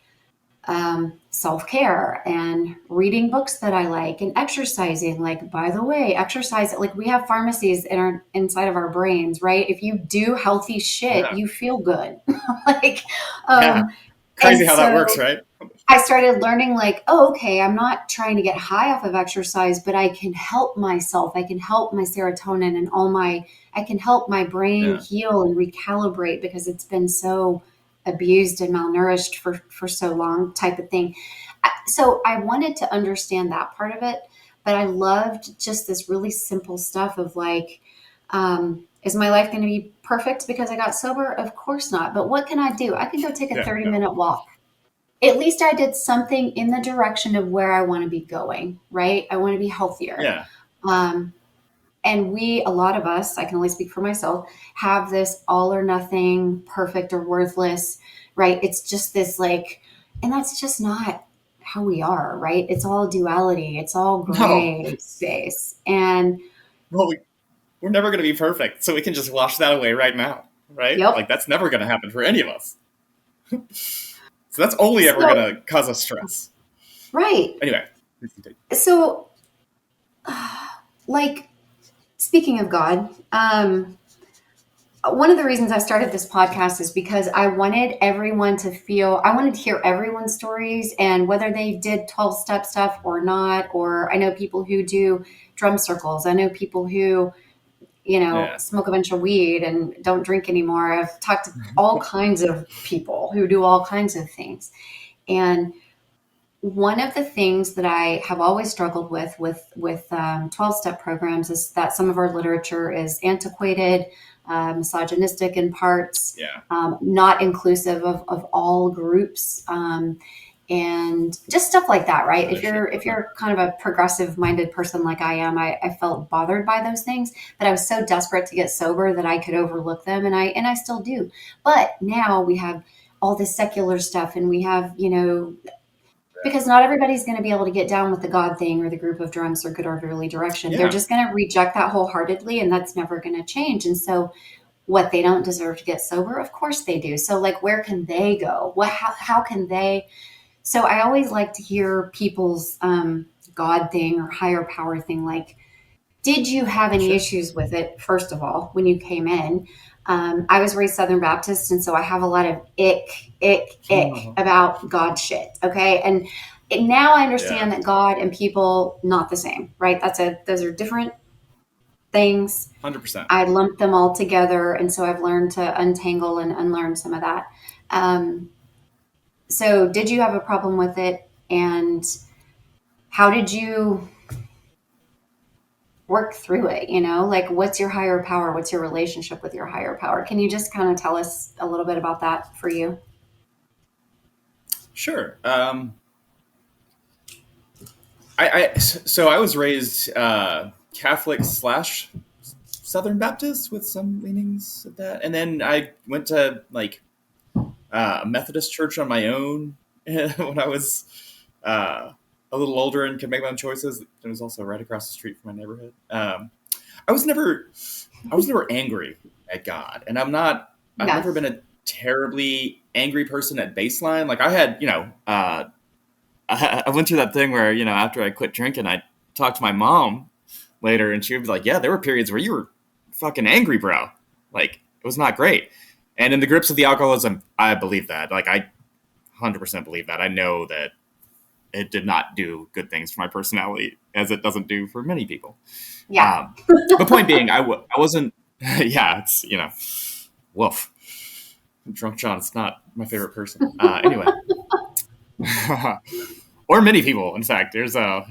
self-care and reading books that I like and exercising. Like, by the way, exercise, like, we have pharmacies inside of our brains, right? If you do healthy shit, you feel good. Like, crazy how that works, right? I started learning, like, oh, okay, I'm not trying to get high off of exercise, but I can help myself. I can help my serotonin and I can help my brain heal and recalibrate, because it's been so abused and malnourished for so long, type of thing. So I wanted to understand that part of it, but I loved just this really simple stuff of like, is my life going to be perfect because I got sober? Of course not. But what can I do? I can go take a 30-minute walk. At least I did something in the direction of where I want to be going, right? I want to be healthier. Yeah. And a lot of us, I can only speak for myself, have this all or nothing, perfect or worthless, right? It's just this like, and that's just not how we are, right? It's all duality. It's all gray space. And well, we're never going to be perfect. So we can just wash that away right now, right? Yep. Like, that's never going to happen for any of us. So that's only ever going to cause us stress. Right. Anyway. So, like, speaking of God, one of the reasons I started this podcast is because I wanted everyone to I wanted to hear everyone's stories, and whether they did 12-step stuff or not, or I know people who do drum circles. I know people who, smoke a bunch of weed and don't drink anymore. I've talked to all kinds of people who do all kinds of things. And one of the things that I have always struggled with 12-step programs is that some of our literature is antiquated, misogynistic in parts, not inclusive of all groups, and just stuff like that, right? If you're kind of a progressive minded person like I am, I felt bothered by those things, but I was so desperate to get sober that I could overlook them, and I still do. But now we have all this secular stuff, and we have, because not everybody's going to be able to get down with the God thing or the group of drums or good orderly direction. They're just going to reject that wholeheartedly, and that's never going to change. And so what, they don't deserve to get sober? Of course they do. So like, where can they go? How can they? So I always like to hear people's God thing or higher power thing. Like, did you have any issues with it, first of all, when you came in? I was raised Southern Baptist, and so I have a lot of ick about God shit. Okay. And now I understand that God and people, not the same, right? Those are different things. 100%. I lump them all together. And so I've learned to untangle and unlearn some of that. So did you have a problem with it? And how did you work through it? Like, what's your higher power? What's your relationship with your higher power? Can you just kind of tell us a little bit about that for you? Sure. So I was raised Catholic / Southern Baptist with some leanings of that. And then I went to like a Methodist church on my own when I was a little older and could make my own choices. It was also right across the street from my neighborhood. I was never angry at God, and I've never been a terribly angry person at baseline. Like, I had, I went through that thing where, after I quit drinking, I talked to my mom later, and she would be like, yeah, there were periods where you were fucking angry, bro. Like, it was not great. And in the grips of the alcoholism, I believe that. Like, I 100% believe that. I know that it did not do good things for my personality, as it doesn't do for many people. Yeah. The point being, I wasn't, yeah, it's, woof. Drunk John is not my favorite person. Anyway. Or many people, in fact. There's a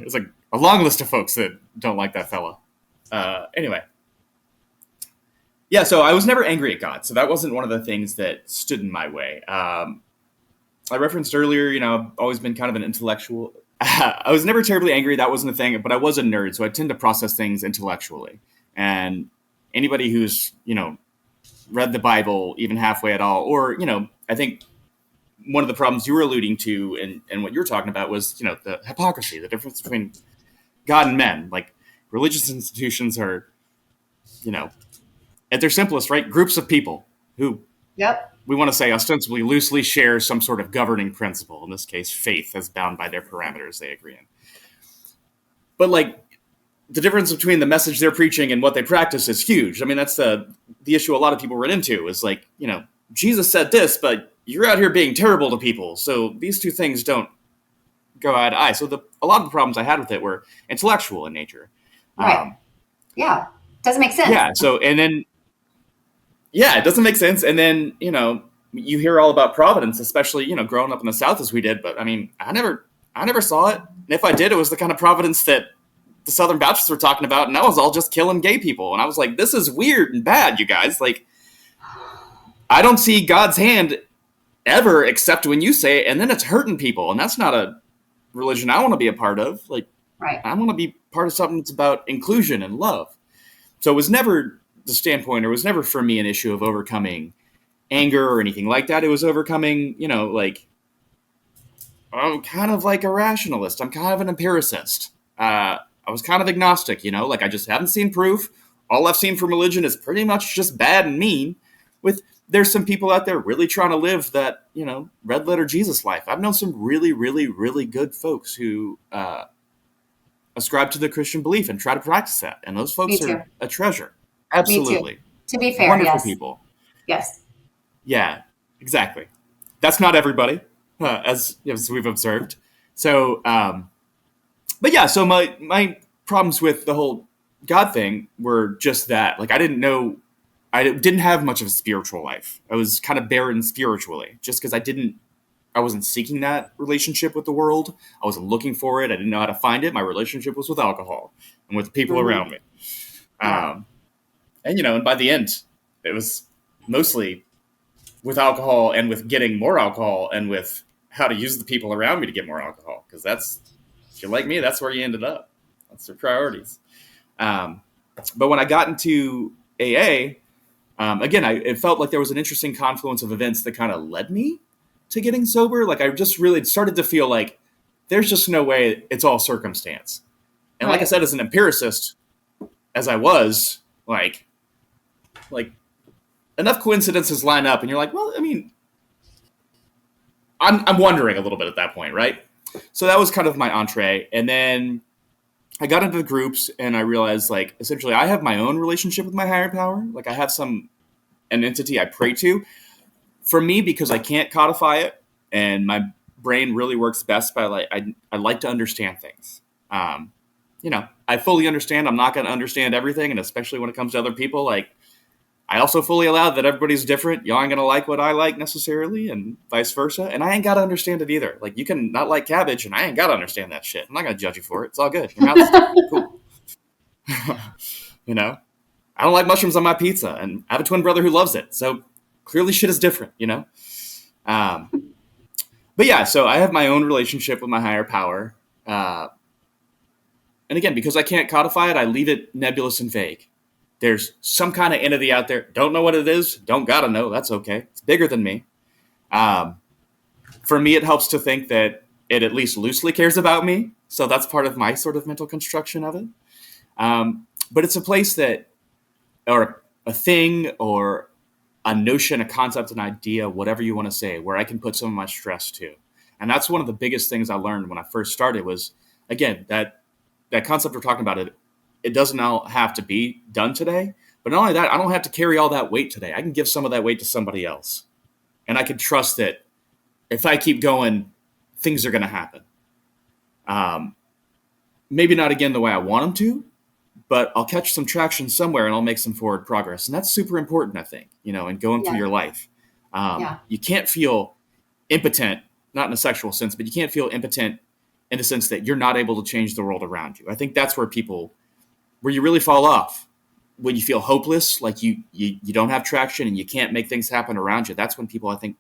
long list of folks that don't like that fella. Anyway. Yeah, so I was never angry at God. So that wasn't one of the things that stood in my way. I referenced earlier, I've always been kind of an intellectual. I was never terribly angry. That wasn't a thing, but I was a nerd. So I tend to process things intellectually. And anybody who's, read the Bible even halfway at all, or, I think one of the problems you were alluding to and what you're talking about was, the hypocrisy, the difference between God and men. Like, religious institutions are, at their simplest, right, groups of people who we want to say ostensibly loosely share some sort of governing principle. In this case, faith, as bound by their parameters they agree in. But like, the difference between the message they're preaching and what they practice is huge. I mean, that's the issue a lot of people run into is like, Jesus said this, but you're out here being terrible to people. So these two things don't go eye to eye. So a lot of the problems I had with it were intellectual in nature. Right. Yeah. Doesn't make sense. Yeah. So, and then, yeah, it doesn't make sense. And then, you hear all about providence, especially, growing up in the South as we did. But I mean, I never saw it. And if I did, it was the kind of providence that the Southern Baptists were talking about. And that was all just killing gay people. And I was like, this is weird and bad, you guys. Like, I don't see God's hand ever except when you say it. And then it's hurting people. And that's not a religion I want to be a part of. Like, right. I want to be part of something that's about inclusion and love. So it was never the standpoint, or was never for me an issue of overcoming anger or anything like that. It was overcoming, like, I'm kind of like a rationalist. I'm kind of an empiricist. I was kind of agnostic, like I just haven't seen proof. All I've seen from religion is pretty much just bad and mean. There's some people out there really trying to live that, red letter Jesus life. I've known some really, really, really good folks who ascribe to the Christian belief and try to practice that. And those folks are a treasure. Absolutely. To be fair, wonderful yes. people. Yes. Yeah, exactly. That's not everybody, as we've observed. So, but yeah, so my problems with the whole God thing were just that. Like, I didn't have much of a spiritual life. I was kind of barren spiritually, just because I wasn't seeking that relationship with the world. I wasn't looking for it. I didn't know how to find it. My relationship was with alcohol and with the people around me. And by the end, it was mostly with alcohol and with getting more alcohol and with how to use the people around me to get more alcohol. Because if you're like me, that's where you ended up. That's their priorities. But when I got into AA, again, it felt like there was an interesting confluence of events that kind of led me to getting sober. Like, I just really started to feel like there's just no way it's all circumstance. And like I said, as an empiricist, as I was, like enough coincidences line up and you're like, well, I mean, I'm wondering a little bit at that point, right? So that was kind of my entree. And then I got into the groups and I realized, like, essentially I have my own relationship with my higher power. Like, I have an entity I pray to. For me, because I can't codify it and my brain really works best by, like, I like to understand things. I fully understand I'm not going to understand everything. And especially when it comes to other people, like, I also fully allow that everybody's different. Y'all ain't going to like what I like necessarily, and vice versa. And I ain't got to understand it either. Like, you can not like cabbage and I ain't got to understand that shit. I'm not going to judge you for it. It's all good. Your mouth's cool. I don't like mushrooms on my pizza, and I have a twin brother who loves it. So clearly shit is different, But yeah, so I have my own relationship with my higher power. And again, because I can't codify it, I leave it nebulous and vague. There's some kind of entity out there. Don't know what it is. Don't gotta know. That's okay. It's bigger than me. For me, it helps to think that it at least loosely cares about me. So that's part of my sort of mental construction of it. But it's a place or a thing, or a notion, a concept, an idea, whatever you want to say, where I can put some of my stress to. And that's one of the biggest things I learned when I first started was, again, that concept we're talking about, it doesn't all have to be done today. But not only that, I don't have to carry all that weight today. I can give some of that weight to somebody else. And I can trust that if I keep going, things are going to happen. Maybe not again the way I want them to, but I'll catch some traction somewhere and I'll make some forward progress. And that's super important, I think, in going through your life. You can't feel impotent, not in a sexual sense, but you can't feel impotent in the sense that you're not able to change the world around you. I think that's where you really fall off. When you feel hopeless, like you don't have traction and you can't make things happen around you, that's when people, I think,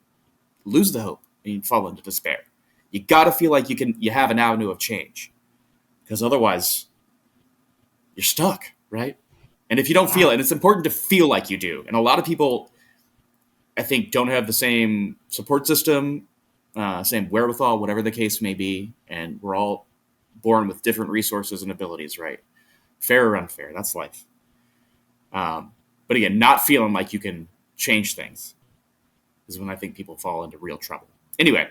lose the hope and fall into despair. You got to feel like you have an avenue of change, because otherwise you're stuck, right? And if you don't feel it, and it's important to feel like you do. And a lot of people, I think, don't have the same support system, same wherewithal, whatever the case may be. And we're all born with different resources and abilities, right? Fair or unfair, that's life. But again, not feeling like you can change things is when I think people fall into real trouble. Anyway,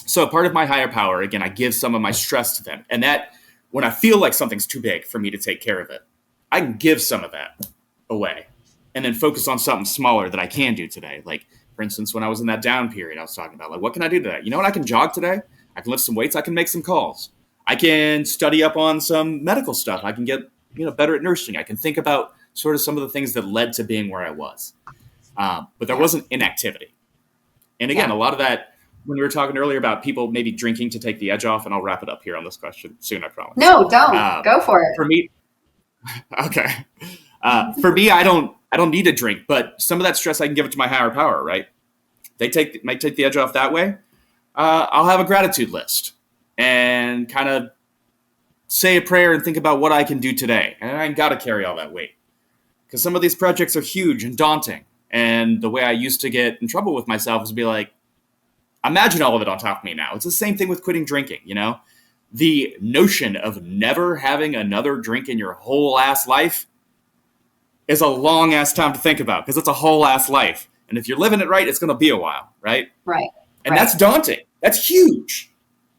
So part of my higher power, again, I give some of my stress to them. And that, when I feel like something's too big for me to take care of it, I can give some of that away and then focus on something smaller that I can do today. Like, for instance, when I was in that down period I was talking about, like, what can I do today? You know what? I can jog today. I can lift some weights. I can make some calls. I can study up on some medical stuff. I can get, better at nursing. I can think about sort of some of the things that led to being where I was. But there wasn't inactivity. And again, a lot of that, when we were talking earlier about people maybe drinking to take the edge off, and I'll wrap it up here on this question soon, I promise. No, don't. Go for it. For me, okay. For me, I don't need to drink, but some of that stress I can give it to my higher power, right? They might take the edge off that way. I'll have a gratitude list and kind of say a prayer and think about what I can do today. And I ain't got to carry all that weight, because some of these projects are huge and daunting. And the way I used to get in trouble with myself was to be like, imagine all of it on top of me now. It's the same thing with quitting drinking, The notion of never having another drink in your whole ass life is a long ass time to think about, because it's a whole ass life. And if you're living it right, it's going to be a while, right? Right. And that's daunting. That's huge.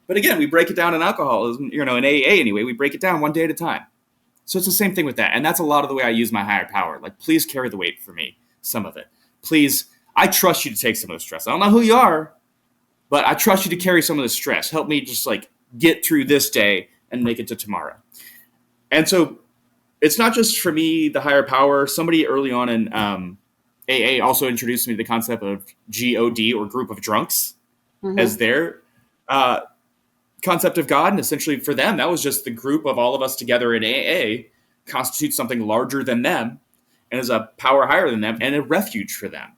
But again, we break it down in alcoholism, in AA anyway, we break it down one day at a time. So it's the same thing with that. And that's a lot of the way I use my higher power. Like, please carry the weight for me, some of it. Please, I trust you to take some of the stress. I don't know who you are, but I trust you to carry some of the stress. Help me just get through this day and make it to tomorrow. And so it's not just for me, the higher power. Somebody early on in AA also introduced me to the concept of GOD, or group of drunks, as their concept of God. And essentially for them, that was just the group of all of us together in AA constitutes something larger than them and is a power higher than them and a refuge for them.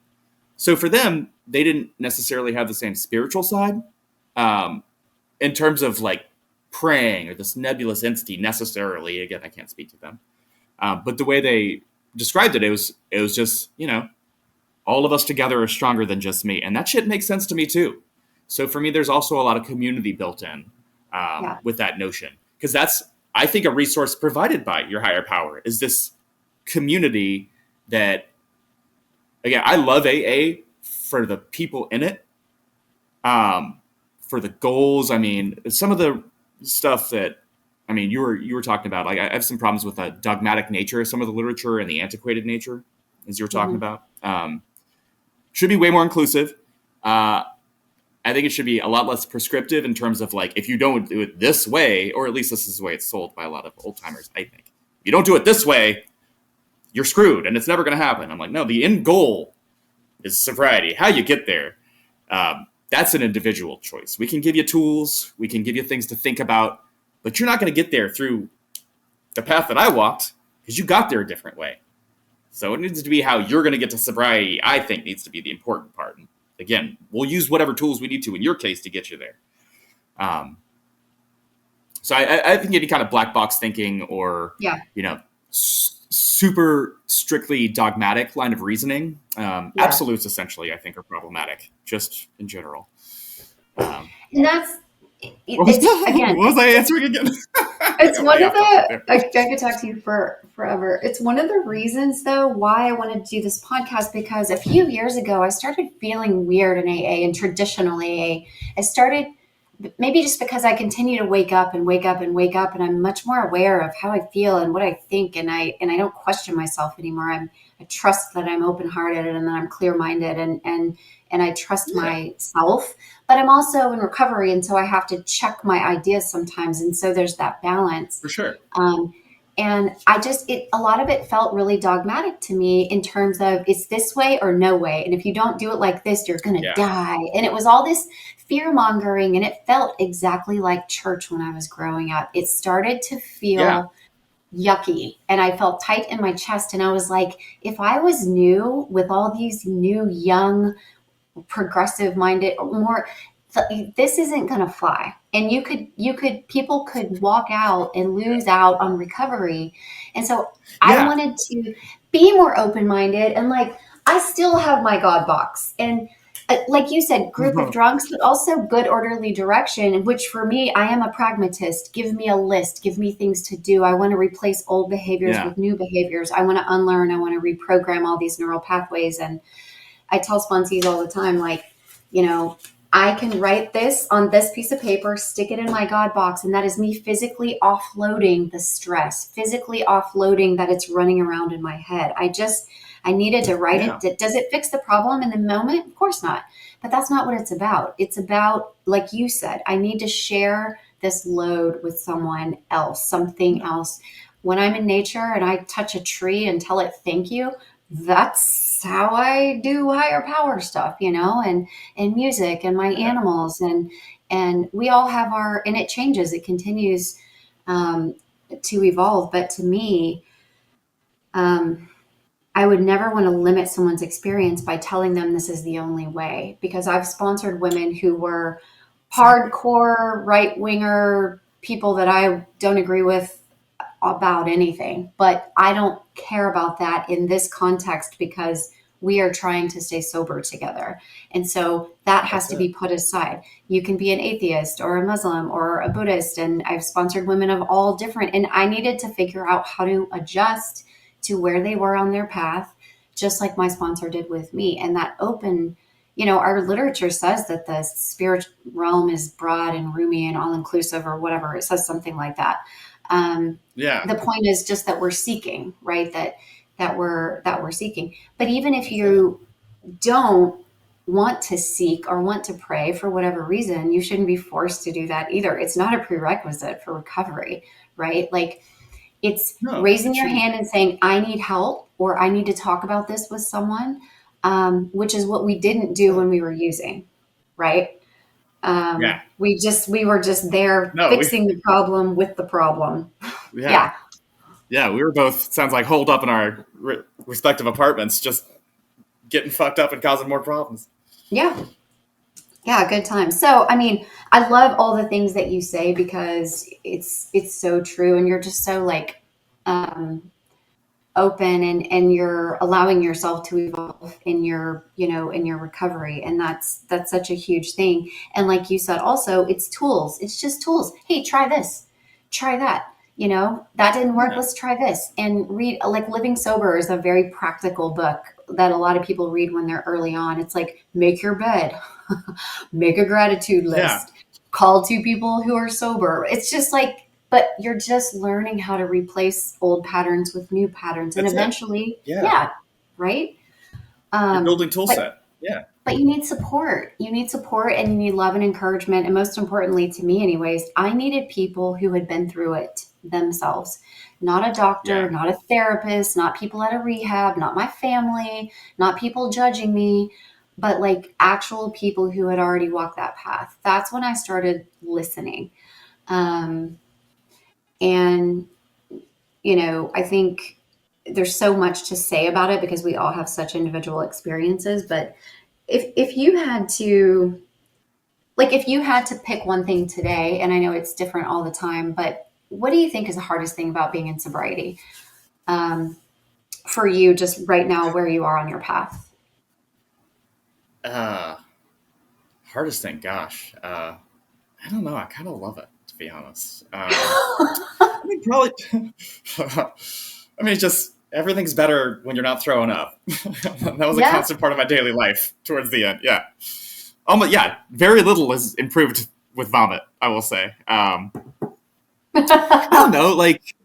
So for them, they didn't necessarily have the same spiritual side in terms of praying or this nebulous entity necessarily. Again, I can't speak to them. But the way they described it, it was just, all of us together are stronger than just me. And that shit makes sense to me too. So for me, there's also a lot of community built in with that notion. Because that's, I think, a resource provided by your higher power is this community that, again, I love AA for the people in it, for the goals. I mean, some of the stuff that, you were talking about, I have some problems with the dogmatic nature of some of the literature and the antiquated nature, as you were talking about. Should be way more inclusive. I think it should be a lot less prescriptive in terms of if you don't do it this way, or at least this is the way it's sold by a lot of old timers, I think. If you don't do it this way, you're screwed and it's never going to happen. I'm like, no, the end goal is sobriety. How you get there, that's an individual choice. We can give you tools. We can give you things to think about, but you're not going to get there through the path that I walked, because you got there a different way. So it needs to be how you're going to get to sobriety, I think, needs to be the important part. And again, we'll use whatever tools we need to in your case to get you there. So I think any kind of black box thinking or, super strictly dogmatic line of reasoning, absolutes essentially, I think, are problematic just in general. And that's, what was I answering again? It's one of the, I could talk to you for forever. It's one of the reasons, though, why I wanted to do this podcast, because a few years ago, I started feeling weird in AA and traditional AA. I started maybe just because I continue to wake up and wake up and wake up, and I'm much more aware of how I feel and what I think, and I don't question myself anymore. I trust that I'm open-hearted and that I'm clear-minded, and I trust myself. But I'm also in recovery, and so I have to check my ideas sometimes, and so there's that balance. For sure. And a lot of it felt really dogmatic to me in terms of it's this way or no way. And if you don't do it like this, you're going to die. And it was all this fear mongering, and it felt exactly like church when I was growing up. It started to feel yucky, and I felt tight in my chest. And I was like, if I was new with all these new, young, progressive minded, more, this isn't going to fly. And people could walk out and lose out on recovery. And so I wanted to be more open-minded, and like, I still have my God box, and like you said, group of drunks, but also good orderly direction, which for me, I am a pragmatist. Give me a list, give me things to do. I want to replace old behaviors with new behaviors. I want to unlearn, I want to reprogram all these neural pathways. And I tell sponsees all the time, like, I can write this on this piece of paper, stick it in my God box, and that is me physically offloading the stress, physically offloading that it's running around in my head. I needed to write it. Does it fix the problem in the moment? Of course not. But that's not what it's about. It's about, like you said, I need to share this load with someone else, something else. When I'm in nature and I touch a tree and tell it thank you, that's how I do higher power stuff, and music and my animals, and we all have and it changes, it continues to evolve. But to me, I would never want to limit someone's experience by telling them this is the only way, because I've sponsored women who were hardcore right-winger people that I don't agree with about anything, but I don't care about that in this context because we are trying to stay sober together. And so that has to be put aside. You can be an atheist or a Muslim or a Buddhist, and I've sponsored women of all different, and I needed to figure out how to adjust to where they were on their path, just like my sponsor did with me. And that open, our literature says that the spirit realm is broad and roomy and all-inclusive, or whatever. It says something like that. The point is just that we're seeking, right? That we're seeking. But even if you don't want to seek or want to pray for whatever reason, you shouldn't be forced to do that either. It's not a prerequisite for recovery, right? Like, it's raising your hand and saying, I need help, or I need to talk about this with someone, which is what we didn't do when we were using, right? We were just there fixing the problem with the problem. Yeah, we were both, sounds like, holed up in our respective apartments, just getting fucked up and causing more problems. Yeah, good time. So, I mean, I love all the things that you say because it's so true, and you're just so like open, and you're allowing yourself to evolve in your recovery, and that's such a huge thing. And like you said, also, it's tools. It's just tools. Hey, try this, try that. That didn't work. Let's try this. And read, like, Living Sober is a very practical book that a lot of people read when they're early on. It's like, make your bed, make a gratitude list, call 2 people who are sober. It's just like, but you're just learning how to replace old patterns with new patterns. And eventually, right? You're building tool set. But you need support. You need support, and you need love and encouragement. And most importantly, to me anyways, I needed people who had been through it themselves. Not a doctor, not a therapist, not people at a rehab, not my family, not people judging me, but like actual people who had already walked that path. That's when I started listening. And, I think there's so much to say about it because we all have such individual experiences. But if you had to pick one thing today, and I know it's different all the time, but what do you think is the hardest thing about being in sobriety for you just right now where you are on your path? Hardest thing, gosh. I don't know. I kind of love it, to be honest. I mean, probably. It's just everything's better when you're not throwing up. That was a constant part of my daily life towards the end. Very little has improved with vomit, I will say. I don't know, like,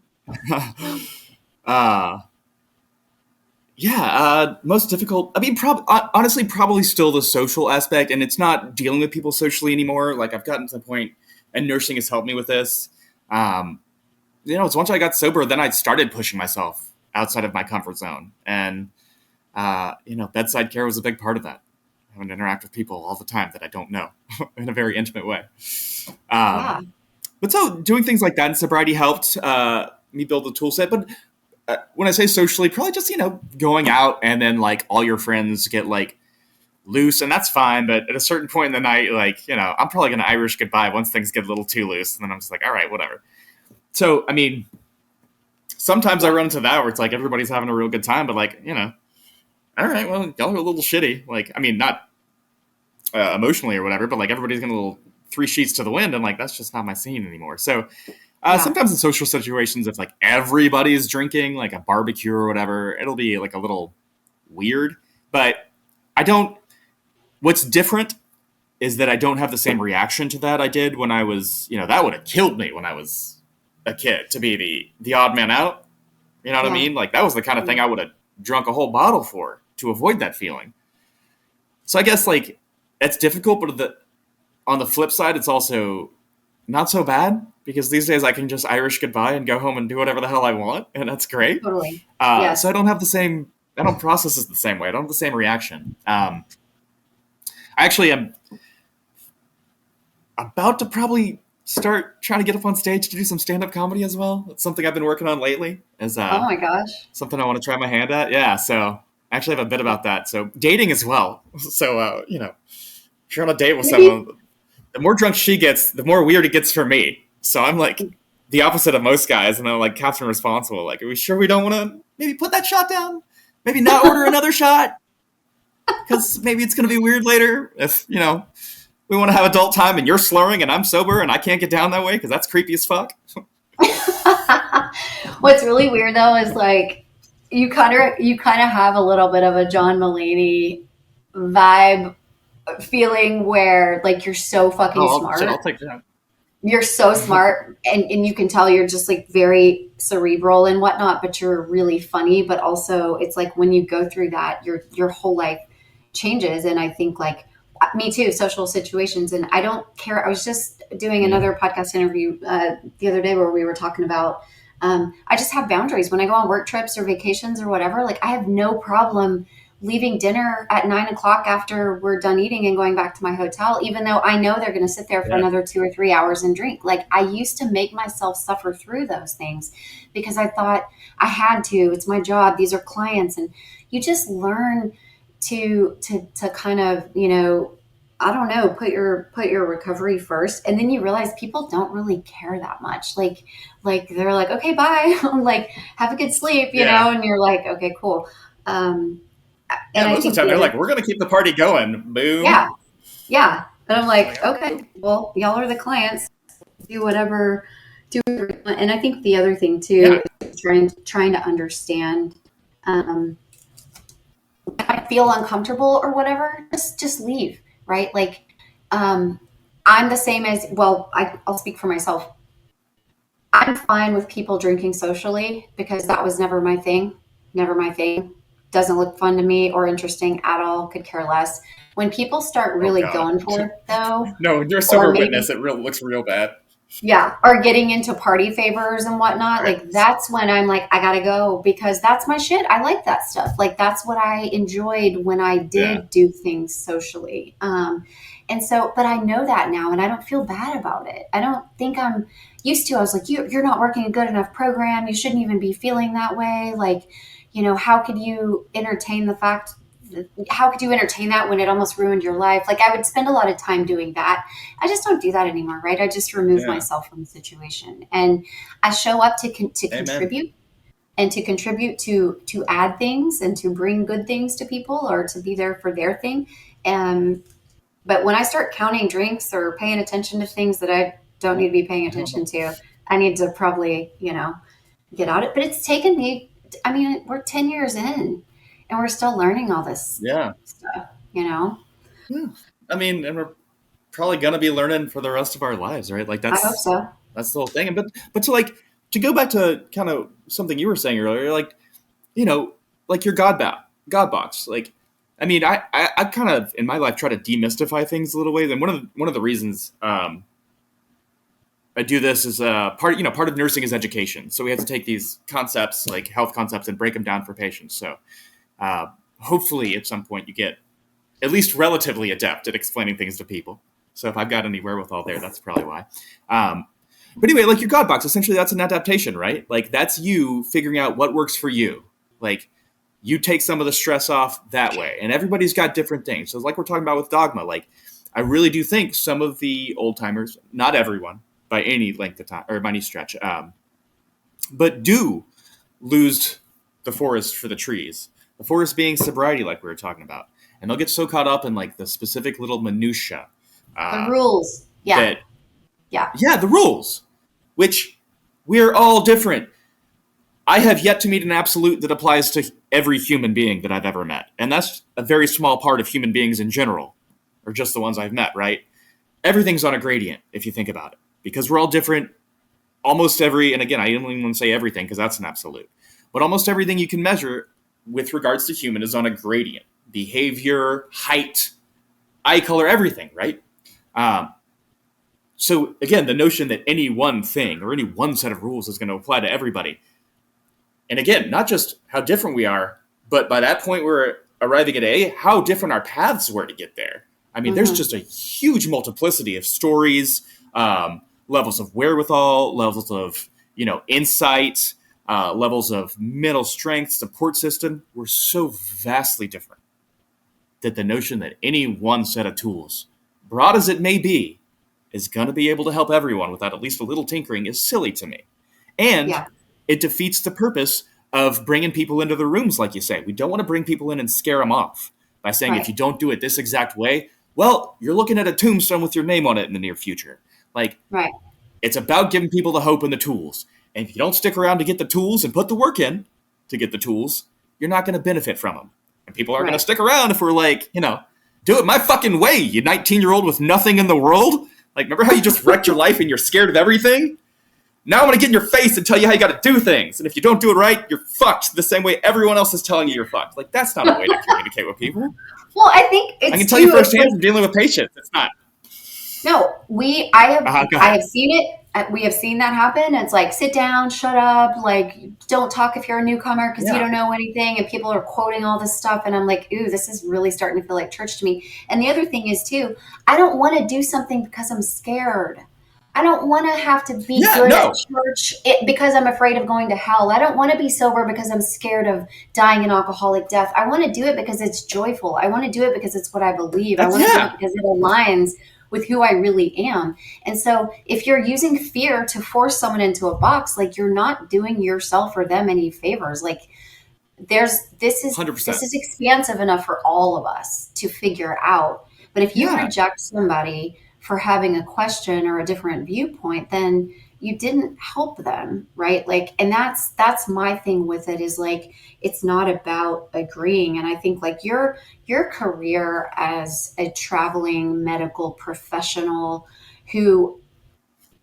most difficult. I mean, honestly, probably still the social aspect, and it's not dealing with people socially anymore. Like, I've gotten to the point, and nursing has helped me with this. It's once I got sober, then I started pushing myself outside of my comfort zone, and bedside care was a big part of that. Having to interact with people all the time that I don't know in a very intimate way. But so doing things like that in sobriety helped me build the tool set. But when I say socially, probably just, going out and then like all your friends get like loose, and that's fine. But at a certain point in the night, like, I'm probably going to Irish goodbye once things get a little too loose. And then I'm just like, all right, whatever. So, I mean, sometimes I run into that where it's like everybody's having a real good time, but like, all right, well, y'all are a little shitty. Like, I mean, not emotionally or whatever, but like everybody's going a little 3 sheets to the wind, and like that's just not my scene anymore. So sometimes in social situations, if like everybody's drinking, like a barbecue or whatever, it'll be like a little weird. But what's different is that I don't have the same reaction to that I did when I was, that would have killed me when I was a kid, to be the odd man out. You know what I mean? Like that was the kind of thing I would have drunk a whole bottle for to avoid that feeling. So I guess like it's difficult, but on the flip side, it's also not so bad because these days I can just Irish goodbye and go home and do whatever the hell I want, and that's great. Totally. So I don't process it the same way. I don't have the same reaction. I actually am about to probably start trying to get up on stage to do some stand-up comedy as well. It's something I've been working on lately. Oh my gosh. Something I want to try my hand at. Yeah, so I actually have a bit about that. So dating as well. So, if you're on a date with someone, the more drunk she gets, the more weird it gets for me. So I'm like the opposite of most guys, and I'm like Captain Responsible. Like, are we sure we don't want to maybe put that shot down? Maybe not order another shot? Because maybe it's going to be weird later if, we want to have adult time and you're slurring and I'm sober and I can't get down that way because that's creepy as fuck. What's really weird though is like you kind of have a little bit of a John Mulaney vibe feeling where like you're so fucking smart. I'll take that. You're so smart and you can tell you're just like very cerebral and whatnot, but you're really funny. But also it's like when you go through that, your whole life changes. And I think like me too, social situations. And I don't care. I was just doing another podcast interview the other day where we were talking about, I just have boundaries when I go on work trips or vacations or whatever. Like I have no problem leaving dinner at 9:00 after we're done eating and going back to my hotel, even though I know they're going to sit there for another 2 or 3 hours and drink. Like I used to make myself suffer through those things because I thought I had to. It's my job. These are clients. And you just learn to kind of, I don't know, put your recovery first. And then you realize people don't really care that much. Like they're like, okay, bye. Like, have a good sleep, you know? And you're like, okay, cool. And most of the time they're like, we're going to keep the party going. Boom. Yeah. Yeah. And I'm like, okay, well, y'all are the clients. Do whatever. And I think the other thing too, is trying to understand, if I feel uncomfortable or whatever, just leave, right? Like, I'm the same as, well, I'll speak for myself. I'm fine with people drinking socially because that was never my thing. Doesn't look fun to me or interesting at all. Could care less. When people start really going for it, though. No, you're a sober witness. It looks real bad. Yeah, or getting into party favors and whatnot. Right. Like that's when I'm like, I gotta go because that's my shit. I like that stuff. Like that's what I enjoyed when I did do things socially. And so, but I know that now, and I don't feel bad about it. I don't think I'm used to. I was like, you're not working a good enough program. You shouldn't even be feeling that way. Like, how could you entertain the fact? How could you entertain that when it almost ruined your life? Like I would spend a lot of time doing that. I just don't do that anymore, right? I just remove myself from the situation, and I show up to contribute and to contribute to add things and to bring good things to people or to be there for their thing. But when I start counting drinks or paying attention to things that I don't need to be paying attention to, I need to probably, get out it. But it's taken me, we're 10 years in. And we're still learning all this stuff, Yeah. And we're probably going to be learning for the rest of our lives, right? Like I hope so. that's the whole thing. But to go back to kind of something you were saying earlier, like, like your God box. Like, I mean, I kind of in my life try to demystify things a little ways. And one of the reasons I do this is part of nursing is education. So we have to take these concepts, like health concepts, and break them down for patients. So hopefully at some point you get at least relatively adept at explaining things to people. So if I've got any wherewithal there, that's probably why. But anyway, like your God box, essentially that's an adaptation, right? Like that's you figuring out what works for you. Like you take some of the stress off that way. And everybody's got different things. So like we're talking about with dogma, like I really do think some of the old timers, not everyone by any length of time or by any stretch, but do lose the forest for the trees. The forest being sobriety, like we were talking about. And they'll get so caught up in like the specific little minutia. The rules. Yeah. Yeah, the rules, which we're all different. I have yet to meet an absolute that applies to every human being that I've ever met. And that's a very small part of human beings in general, or just the ones I've met, right? Everything's on a gradient, if you think about it, because we're all different. Almost every, and again, I don't even want to say everything because that's an absolute, but almost everything you can measure with regards to human is on a gradient. Behavior, height, eye color, everything, right? So again, the notion that any one thing or any one set of rules is going to apply to everybody. And again, not just how different we are, but by that point we're arriving at how different our paths were to get there. I mean, there's just a huge multiplicity of stories, levels of wherewithal, levels of, insight, levels of mental strength, support system. We're so vastly different that the notion that any one set of tools, broad as it may be, is going to be able to help everyone without at least a little tinkering is silly to me. And it defeats the purpose of bringing people into the rooms, like you say. We don't want to bring people in and scare them off by saying, if you don't do it this exact way, well, you're looking at a tombstone with your name on it in the near future. Like, it's about giving people the hope and the tools. And if you don't stick around to get the tools and put the work in to get the tools, you're not going to benefit from them. And people aren't going to stick around if we're like, do it my fucking way, you 19-year-old with nothing in the world. Like, remember how you just wrecked your life and you're scared of everything? Now I'm going to get in your face and tell you how you got to do things. And if you don't do it right, you're fucked the same way everyone else is telling you you're fucked. Like, that's not a way to communicate with people. Well, I think I can tell you firsthand from dealing with patients. It's not. No, I have seen it. We have seen that happen. It's like, sit down, shut up. Like, don't talk if you're a newcomer because you don't know anything. And people are quoting all this stuff. And I'm like, ooh, this is really starting to feel like church to me. And the other thing is too, I don't want to do something because I'm scared. I don't want to have to be good at church because I'm afraid of going to hell. I don't want to be sober because I'm scared of dying an alcoholic death. I want to do it because it's joyful. I want to do it because it's what I believe. I want to do it because it aligns with who I really am. And so if you're using fear to force someone into a box, like, you're not doing yourself or them any favors. Like, this is 100%. This is expansive enough for all of us to figure out. But if you reject somebody for having a question or a different viewpoint, then you didn't help them, right? Like, and that's my thing with it, is like, it's not about agreeing. And I think like your career as a traveling medical professional who,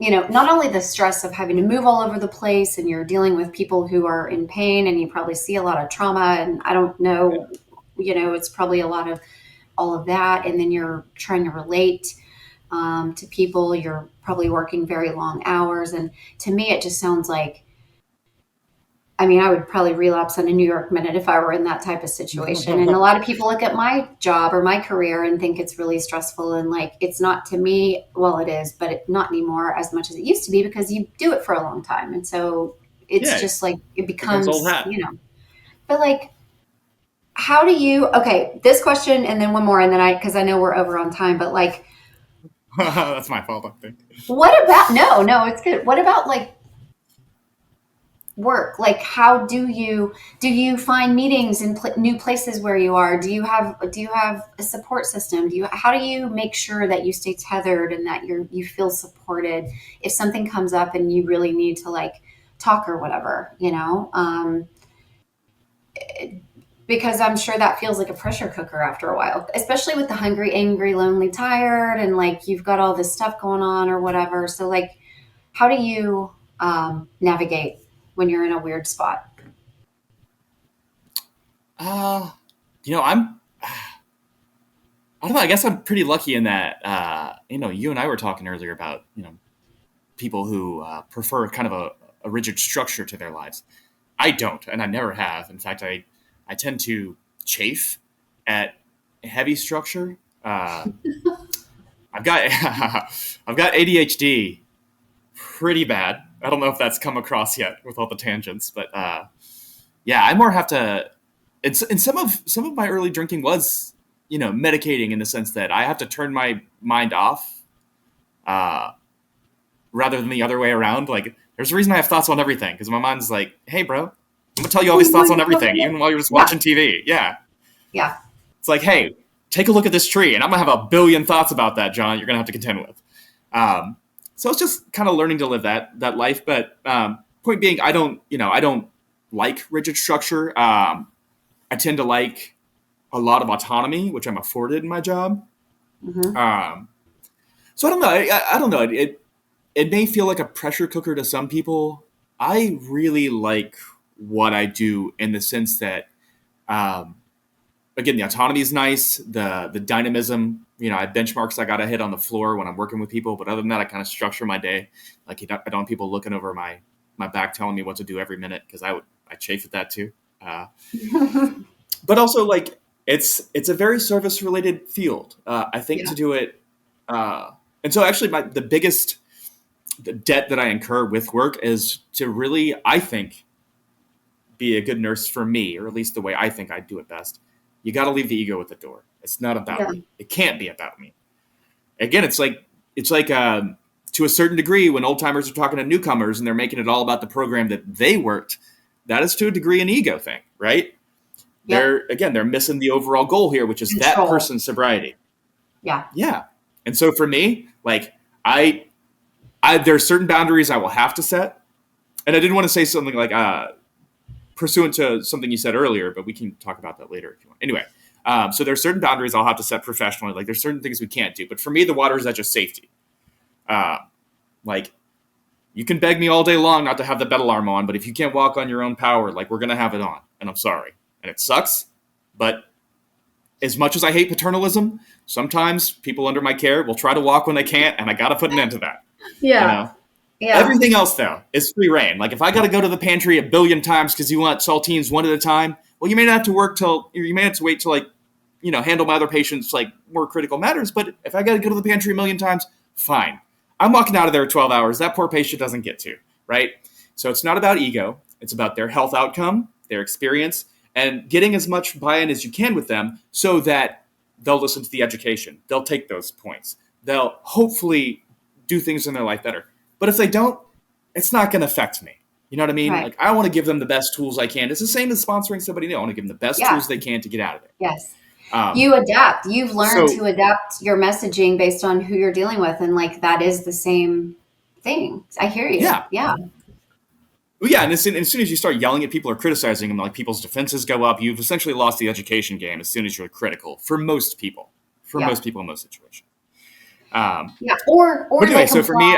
not only the stress of having to move all over the place, and you're dealing with people who are in pain, and you probably see a lot of trauma, and I don't know, it's probably a lot of all of that. And then you're trying to relate to people. You're probably working very long hours. And to me, it just sounds like, I would probably relapse on a New York minute if I were in that type of situation. And a lot of people look at my job or my career and think it's really stressful. And like, it's not to me. Well, it is, but not anymore as much as it used to be, because you do it for a long time. And so it's just like, it becomes, but like, how do you, okay, this question and then one more, and then because I know we're over on time, but like, that's my fault, I think. What about, no, it's good. What about like work? Like, how do you find meetings in new places where you are? Do you have a support system? How do you make sure that you stay tethered and that you feel supported if something comes up and you really need to like talk or whatever, Because I'm sure that feels like a pressure cooker after a while, especially with the hungry, angry, lonely, tired, and like you've got all this stuff going on or whatever. So, like, how do you navigate when you're in a weird spot? I don't know. I guess I'm pretty lucky in that, you and I were talking earlier about, people who prefer kind of a rigid structure to their lives. I don't, and I never have. In fact, I tend to chafe at heavy structure. I've got I've got ADHD pretty bad. I don't know if that's come across yet with all the tangents, but yeah, I more have to. And some of my early drinking was, medicating in the sense that I have to turn my mind off, rather than the other way around. Like, there's a reason I have thoughts on everything, because my mind's like, hey, bro, I'm gonna tell you all these thoughts on everything, even while you're just watching TV. Yeah. Yeah. It's like, hey, take a look at this tree, and I'm gonna have a billion thoughts about that, John. You're gonna have to contend with. So it's just kind of learning to live that life. But point being, I don't like rigid structure. I tend to like a lot of autonomy, which I'm afforded in my job. Mm-hmm. So I don't know. I don't know. It may feel like a pressure cooker to some people. I really like what I do in the sense that, again, the autonomy is nice. The dynamism, I have benchmarks I got to hit on the floor when I'm working with people. But other than that, I kind of structure my day. Like, I don't want people looking over my back telling me what to do every minute, because I chafe at that too. But also, like, it's a very service related field. I think to do it. And so actually the biggest debt that I incur with work is to really, I think, be a good nurse for me, or at least the way I think I do it best. You got to leave the ego at the door. It's not about me. It can't be about me. Again, it's like to a certain degree, when old timers are talking to newcomers and they're making it all about the program that they worked, that is to a degree an ego thing, right? Yep. They're missing the overall goal here, which is control. That person's sobriety. Yeah. Yeah. And so for me, like, there are certain boundaries I will have to set. And I didn't want to say something like, pursuant to something you said earlier, but we can talk about that later if you want. Anyway, so there are certain boundaries I'll have to set professionally. Like, there's certain things we can't do. But for me, the water is edge of safety. Like, you can beg me all day long not to have the bed alarm on, but if you can't walk on your own power, like, we're going to have it on. And I'm sorry. And it sucks. But as much as I hate paternalism, sometimes people under my care will try to walk when they can't, and I got to put an end to that. Yeah. Yeah. Everything else, though, is free reign. Like, if I got to go to the pantry a billion times because you want saltines one at a time, well, you may not have to wait till, like, handle my other patients, like, more critical matters. But if I got to go to the pantry a million times, fine. I'm walking out of there 12 hours. That poor patient doesn't get to, right? So it's not about ego. It's about their health outcome, their experience, and getting as much buy-in as you can with them so that they'll listen to the education. They'll take those points. They'll hopefully do things in their life better. But if they don't, it's not going to affect me. You know what I mean? Right. Like, I want to give them the best tools I can. It's the same as sponsoring somebody new. I want to give them the best tools they can to get out of it. Yes. You adapt. You've learned to adapt your messaging based on who you're dealing with. And, like, that is the same thing. I hear you. Yeah. Yeah. Well, yeah, and as soon as you start yelling at people or criticizing them, like, people's defenses go up. You've essentially lost the education game as soon as you're critical, for most people. Most people in most situations. Or anyway, so for me,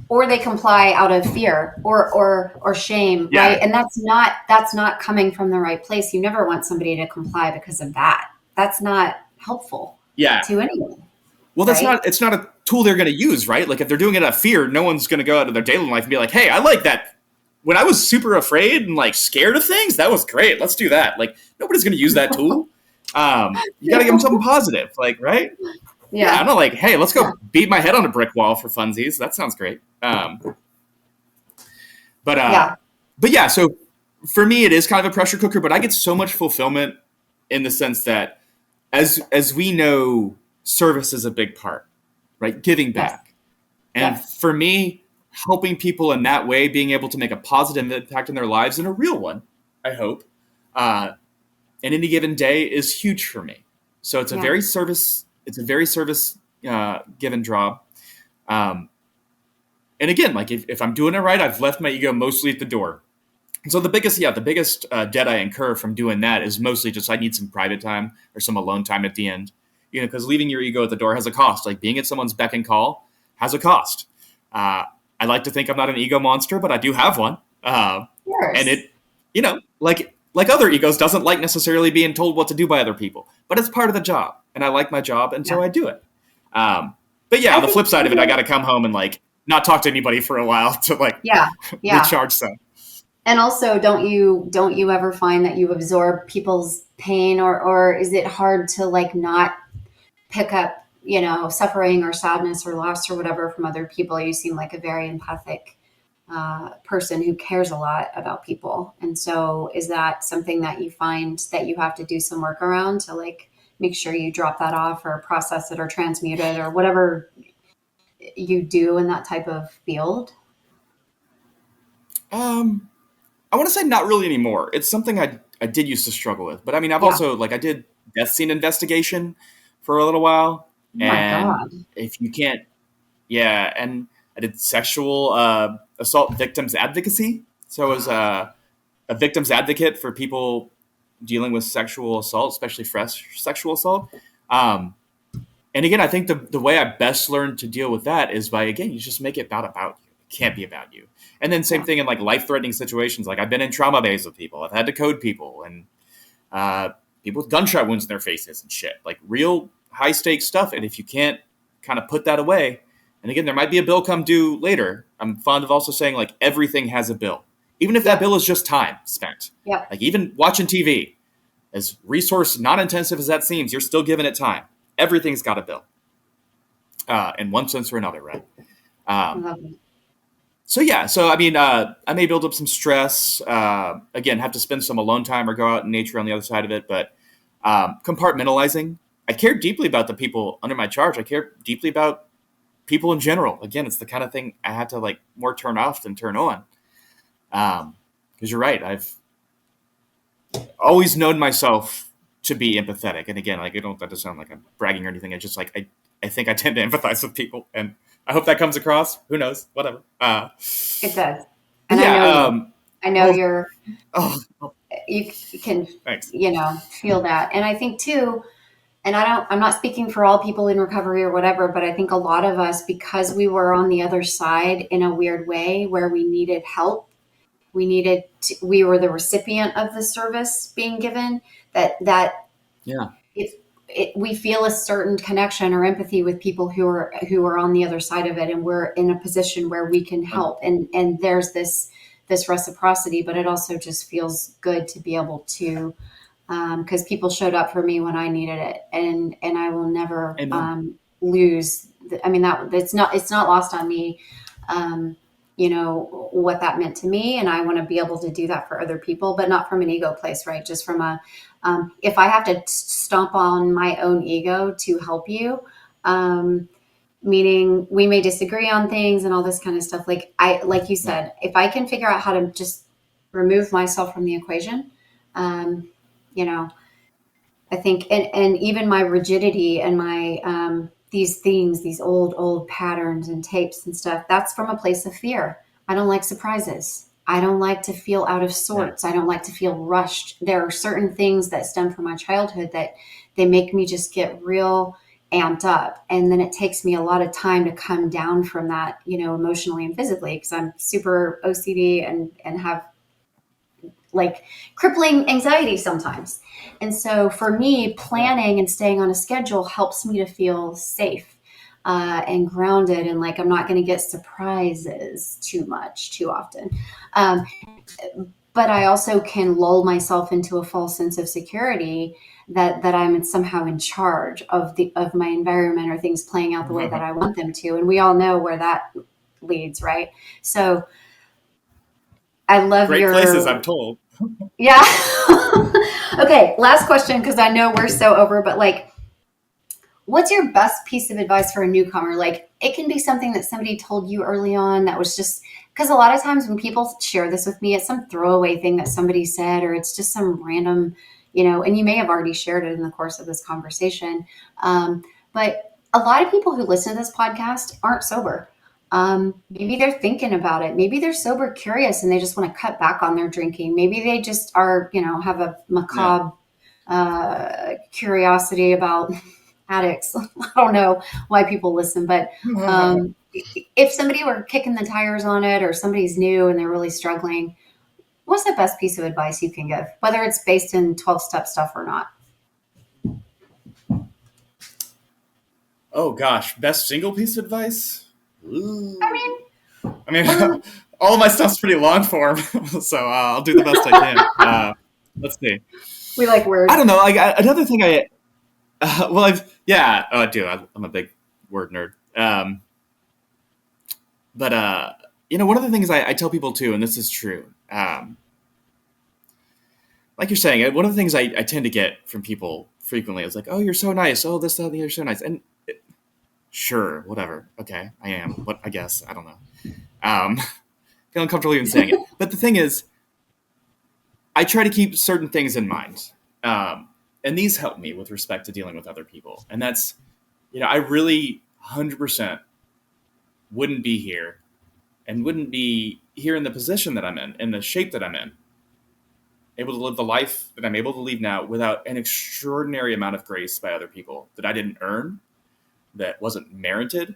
or they comply out of fear or shame, right? And that's not coming from the right place. You never want somebody to comply because of that. That's not helpful. To anyone. Well, it's not a tool they're going to use, right? Like, if they're doing it out of fear, no one's going to go out of their daily life and be like, hey, I like that. When I was super afraid and, like, scared of things, that was great. Let's do that. Like, nobody's going to use that tool. You got to give them something positive, like, right? Yeah. I'm not like, hey, let's go beat my head on a brick wall for funsies. That sounds great. But yeah, so for me, it is kind of a pressure cooker, but I get so much fulfillment in the sense that as we know, service is a big part, right? Giving back. And for me, helping people in that way, being able to make a positive impact in their lives, and a real one, I hope, in any given day is huge for me. So it's a very service given job. And again, like, if I'm doing it right, I've left my ego mostly at the door. So the biggest debt I incur from doing that is mostly just I need some private time or some alone time at the end. Because leaving your ego at the door has a cost. Like being at someone's beck and call has a cost. I like to think I'm not an ego monster, but I do have one. And it, like other egos, doesn't like necessarily being told what to do by other people. But it's part of the job, and I like my job, and so I do it. But yeah, on the flip side of it, I got to come home and like not talk to anybody for a while to recharge some. And also, don't you ever find that you absorb people's pain, or is it hard to like not pick up, suffering or sadness or loss or whatever from other people? You seem like a very empathic person who cares a lot about people. And so is that something that you find that you have to do some work around to like make sure you drop that off or process it or transmute it or whatever you do in that type of field? I want to say not really anymore. It's something I did used to struggle with. But I mean, I've also, like, I did death scene investigation for a little while. Oh my God. If you can't, and I did sexual assault victims advocacy. So I was a victim's advocate for people dealing with sexual assault, especially fresh sexual assault. And again, I think the way I best learned to deal with that is by, again, you just make it not about you. It can't be about you. And then same thing in like life-threatening situations. Like I've been in trauma bays with people. I've had to code people and people with gunshot wounds in their faces and shit. Like real high-stakes stuff. And if you can't kind of put that away, and again, there might be a bill come due later. I'm fond of also saying like everything has a bill. Even if that bill is just time spent. Yeah. Like even watching TV, as resource non-intensive as that seems, you're still giving it time. Everything's got a bill. In one sense or another, right? So I mean, I may build up some stress. Again, have to spend some alone time or go out in nature on the other side of it. But compartmentalizing, I care deeply about the people under my charge. I care deeply about people in general. Again, it's the kind of thing I have to like more turn off than turn on. Because you're right, I've always known myself to be empathetic. And again, like I don't want that to sound like I'm bragging or anything. I just like I think I tend to empathize with people, and I hope that comes across. Who knows? Whatever. It does. And I know you're. You can, thanks. Feel that, and I think too. And I'm not speaking for all people in recovery or whatever, but I think a lot of us, because we were on the other side in a weird way, where we needed help, we were the recipient of the service being given. We feel a certain connection or empathy with people who are on the other side of it, and we're in a position where we can help, and there's this reciprocity, but it also just feels good to be able to, because people showed up for me when I needed it, and I will never lose. It's not lost on me, what that meant to me, and I want to be able to do that for other people, but not from an ego place, right? Just from a if I have to stomp on my own ego to help you, meaning we may disagree on things and all this kind of stuff. Like you said, if I can figure out how to just remove myself from the equation, I think, and even my rigidity and my, these things, these old patterns and tapes and stuff, that's from a place of fear. I don't like surprises. I don't like to feel out of sorts. I don't like to feel rushed. There are certain things that stem from my childhood that they make me just get real amped up. And then it takes me a lot of time to come down from that, emotionally and physically, because I'm super OCD and have like crippling anxiety sometimes. And so for me, planning and staying on a schedule helps me to feel safe and grounded, and like I'm not going to get surprises too often. But I also can lull myself into a false sense of security that I'm somehow in charge of my environment or things playing out the way that I want them to. And we all know where that leads, right? So I love great places, I'm told. Yeah. Okay, last question, because I know we're so over, but like, what's your best piece of advice for a newcomer? Like, it can be something that somebody told you early on that was just, because a lot of times when people share this with me, it's some throwaway thing that somebody said, or it's just some random, and you may have already shared it in the course of this conversation. But a lot of people who listen to this podcast aren't sober. Maybe they're thinking about it. Maybe they're sober curious and they just want to cut back on their drinking. Maybe they just are, have a macabre curiosity about addicts. I don't know why people listen, but if somebody were kicking the tires on it or somebody's new and they're really struggling, what's the best piece of advice you can give, whether it's based in 12-step stuff or not? Oh gosh, best single piece of advice? Ooh. I mean, all of my stuff's pretty long form, so I'll do the best I can. Let's see. We like words. I don't know. Like another thing I'm a big word nerd. But one of the things I tell people too, and this is true, like you're saying, one of the things I tend to get from people frequently is like, "Oh, you're so nice. Oh, this, that, you're so nice." And sure, whatever. Okay, I am. What I guess I don't know. Feel uncomfortable even saying it. But the thing is, I try to keep certain things in mind, and these help me with respect to dealing with other people. And that's, I really 100% wouldn't be here, and wouldn't be here in the position that I'm in the shape that I'm in, able to live the life that I'm able to live now without an extraordinary amount of grace by other people that I didn't earn, that wasn't merited.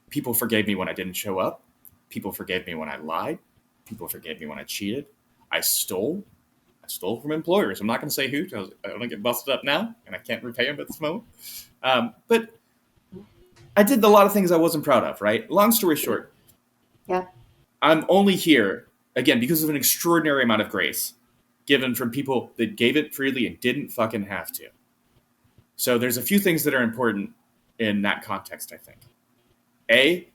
People forgave me when I didn't show up. People forgave me when I lied. People forgave me when I cheated. I stole from employers. I'm not going to say who, because I don't get busted up now, and I can't repay them at this moment. But I did a lot of things I wasn't proud of, right? Long story short, yeah, I'm only here, again, because of an extraordinary amount of grace given from people that gave it freely and didn't fucking have to. So there's a few things that are important in that context, I think. A,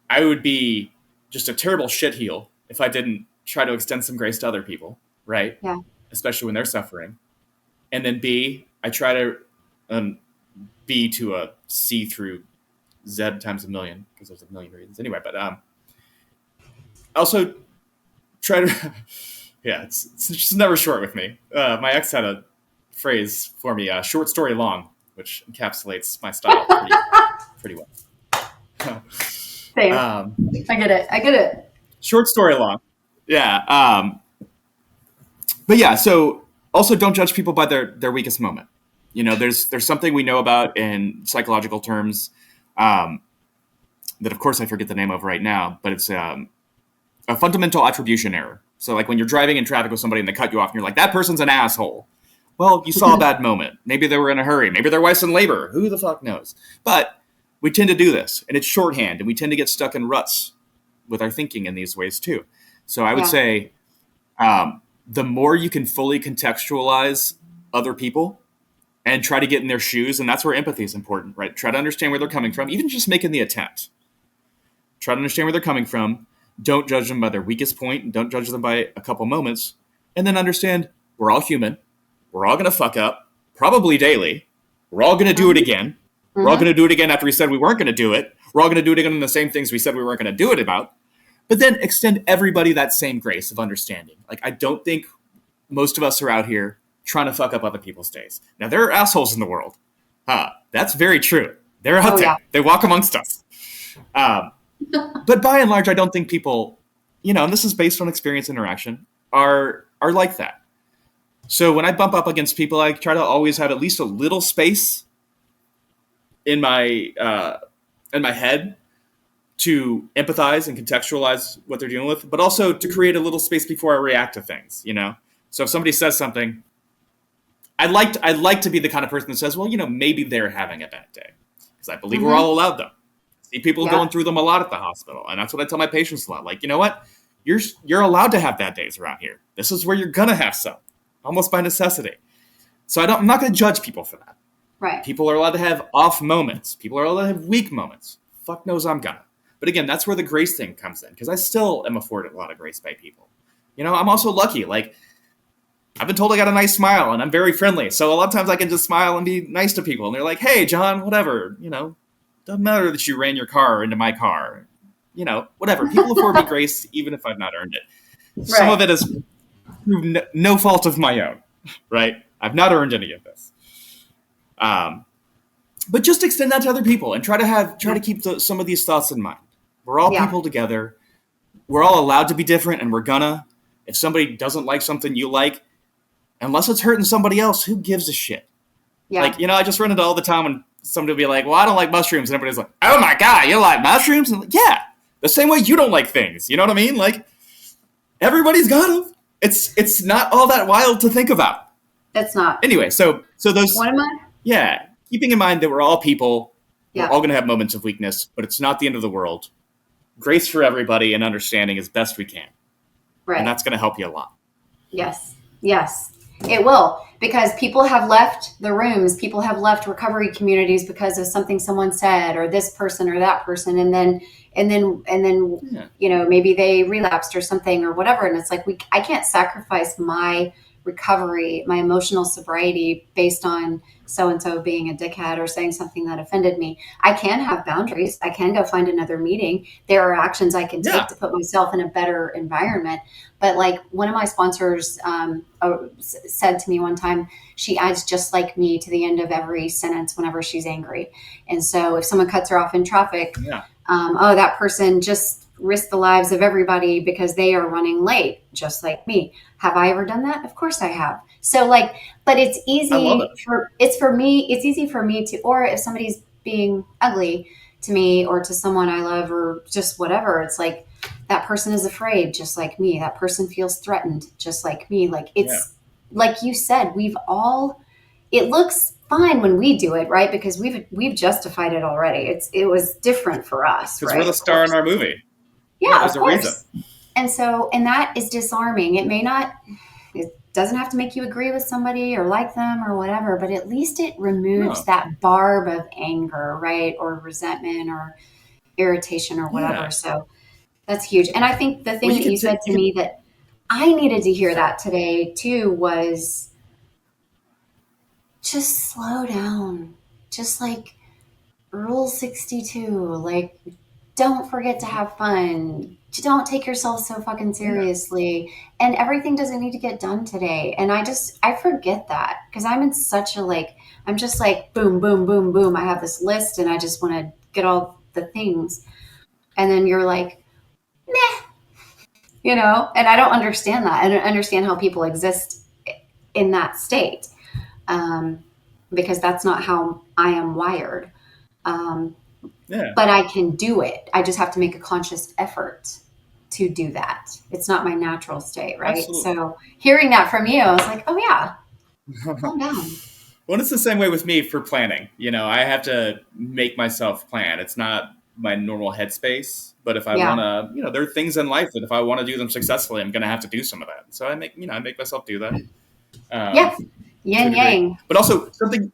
I would be just a terrible shitheel if I didn't try to extend some grace to other people, right? Yeah. Especially when they're suffering. And then B, I try to B to a C through Z times a million, because there's a million reasons anyway. But also try to, it's just never short with me. My ex had a phrase for me, short story long, which encapsulates my style pretty well. Same. I get it. Short story long. Yeah. But yeah, so also don't judge people by their weakest moment. There's something we know about in psychological terms that, of course, I forget the name of right now, but it's a fundamental attribution error. So like when you're driving in traffic with somebody and they cut you off and you're like, that person's an asshole. Well, you saw a bad moment. Maybe they were in a hurry. Maybe their wife's in labor. Who the fuck knows? But we tend to do this, and it's shorthand, and we tend to get stuck in ruts with our thinking in these ways too. So I would say the more you can fully contextualize other people and try to get in their shoes, and that's where empathy is important, right? Try to understand where they're coming from, even just making the attempt. Try to understand where they're coming from. Don't judge them by their weakest point, and don't judge them by a couple moments. And then understand we're all human. We're all going to fuck up, probably daily. We're all going to do it again. We're all going to do it again after we said we weren't going to do it. We're all going to do it again on the same things we said we weren't going to do it about. But then extend everybody that same grace of understanding. Like, I don't think most of us are out here trying to fuck up other people's days. Now, there are assholes in the world. That's very true. They're out there. Yeah. They walk amongst us. But by and large, I don't think people, and this is based on experience interaction, are like that. So when I bump up against people, I try to always have at least a little space in my head to empathize and contextualize what they're dealing with, but also to create a little space before I react to things. So if somebody says something, I'd like to be the kind of person that says, well, maybe they're having a bad day, because I believe we're all allowed them. See people going through them a lot at the hospital, and that's what I tell my patients a lot. Like, you know what? You're allowed to have bad days around here. This is where you're gonna have some, almost by necessity. So I'm not going to judge people for that. Right. People are allowed to have off moments. People are allowed to have weak moments. Fuck knows I'm gonna. But again, that's where the grace thing comes in, because I still am afforded a lot of grace by people. I'm also lucky. Like, I've been told I got a nice smile, and I'm very friendly. So a lot of times I can just smile and be nice to people, and they're like, "Hey, John, whatever. Doesn't matter that you ran your car into my car. Whatever. People afford me grace, even if I've not earned it. Right. Some of it is no fault of my own, right? I've not earned any of this. But just extend that to other people and try to keep some of these thoughts in mind. We're all people together. We're all allowed to be different, and we're gonna. If somebody doesn't like something you like, unless it's hurting somebody else, who gives a shit? Yeah. Like, I just run into all the time when somebody will be like, well, I don't like mushrooms. And everybody's like, oh my God, you don't like mushrooms? And I'm like, yeah, the same way you don't like things. You know what I mean? Like, everybody's got them. It's not all that wild to think about. It's not. Anyway, so those. What am I? Yeah. Keeping in mind that we're all people. We're all going to have moments of weakness, but it's not the end of the world. Grace for everybody and understanding as best we can. Right. And that's going to help you a lot. Yes. Yes, it will. Because people have left the rooms, people have left recovery communities because of something someone said, or this person or that person. And then, maybe they relapsed or something or whatever. And it's like, I can't sacrifice my recovery, my emotional sobriety based on so-and-so being a dickhead or saying something that offended me. I can have boundaries. I can go find another meeting. There are actions I can take to put myself in a better environment. But like one of my sponsors said to me one time, she adds just like me to the end of every sentence whenever she's angry. And so if someone cuts her off in traffic, that person just risked the lives of everybody because they are running late, just like me. Have I ever done that? Of course I have. So but it's easy it's easy for me to, or if somebody's being ugly to me or to someone I love or just whatever, it's like that person is afraid just like me. That person feels threatened just like me. Like it's like you said, it looks fine when we do it, right? Because we've justified it already. It was different for us, because we're the star in our movie. Yeah, of course. And that is disarming. It doesn't have to make you agree with somebody or like them or whatever, but at least it removes that barb of anger, right? Or resentment or irritation or whatever. Yeah. So that's huge. And I think the thing that you said to me that I needed to hear that today too was just slow down. Just like Rule 62, like don't forget to have fun. Don't take yourself so fucking seriously. And everything doesn't need to get done today. And I forget that because I'm in such I'm just like, boom, boom, boom, boom. I have this list and I just want to get all the things. And then you're like, meh, and I don't understand that. I don't understand how people exist in that state because that's not how I am wired. But I can do it. I just have to make a conscious effort to do that. It's not my natural state, right? Absolutely. So hearing that from you, I was like, oh yeah, calm down. Well, it's the same way with me for planning. I have to make myself plan. It's not my normal headspace, but if I want to, there are things in life that if I want to do them successfully, I'm going to have to do some of that. So I make myself do that. Yin yang. But also something,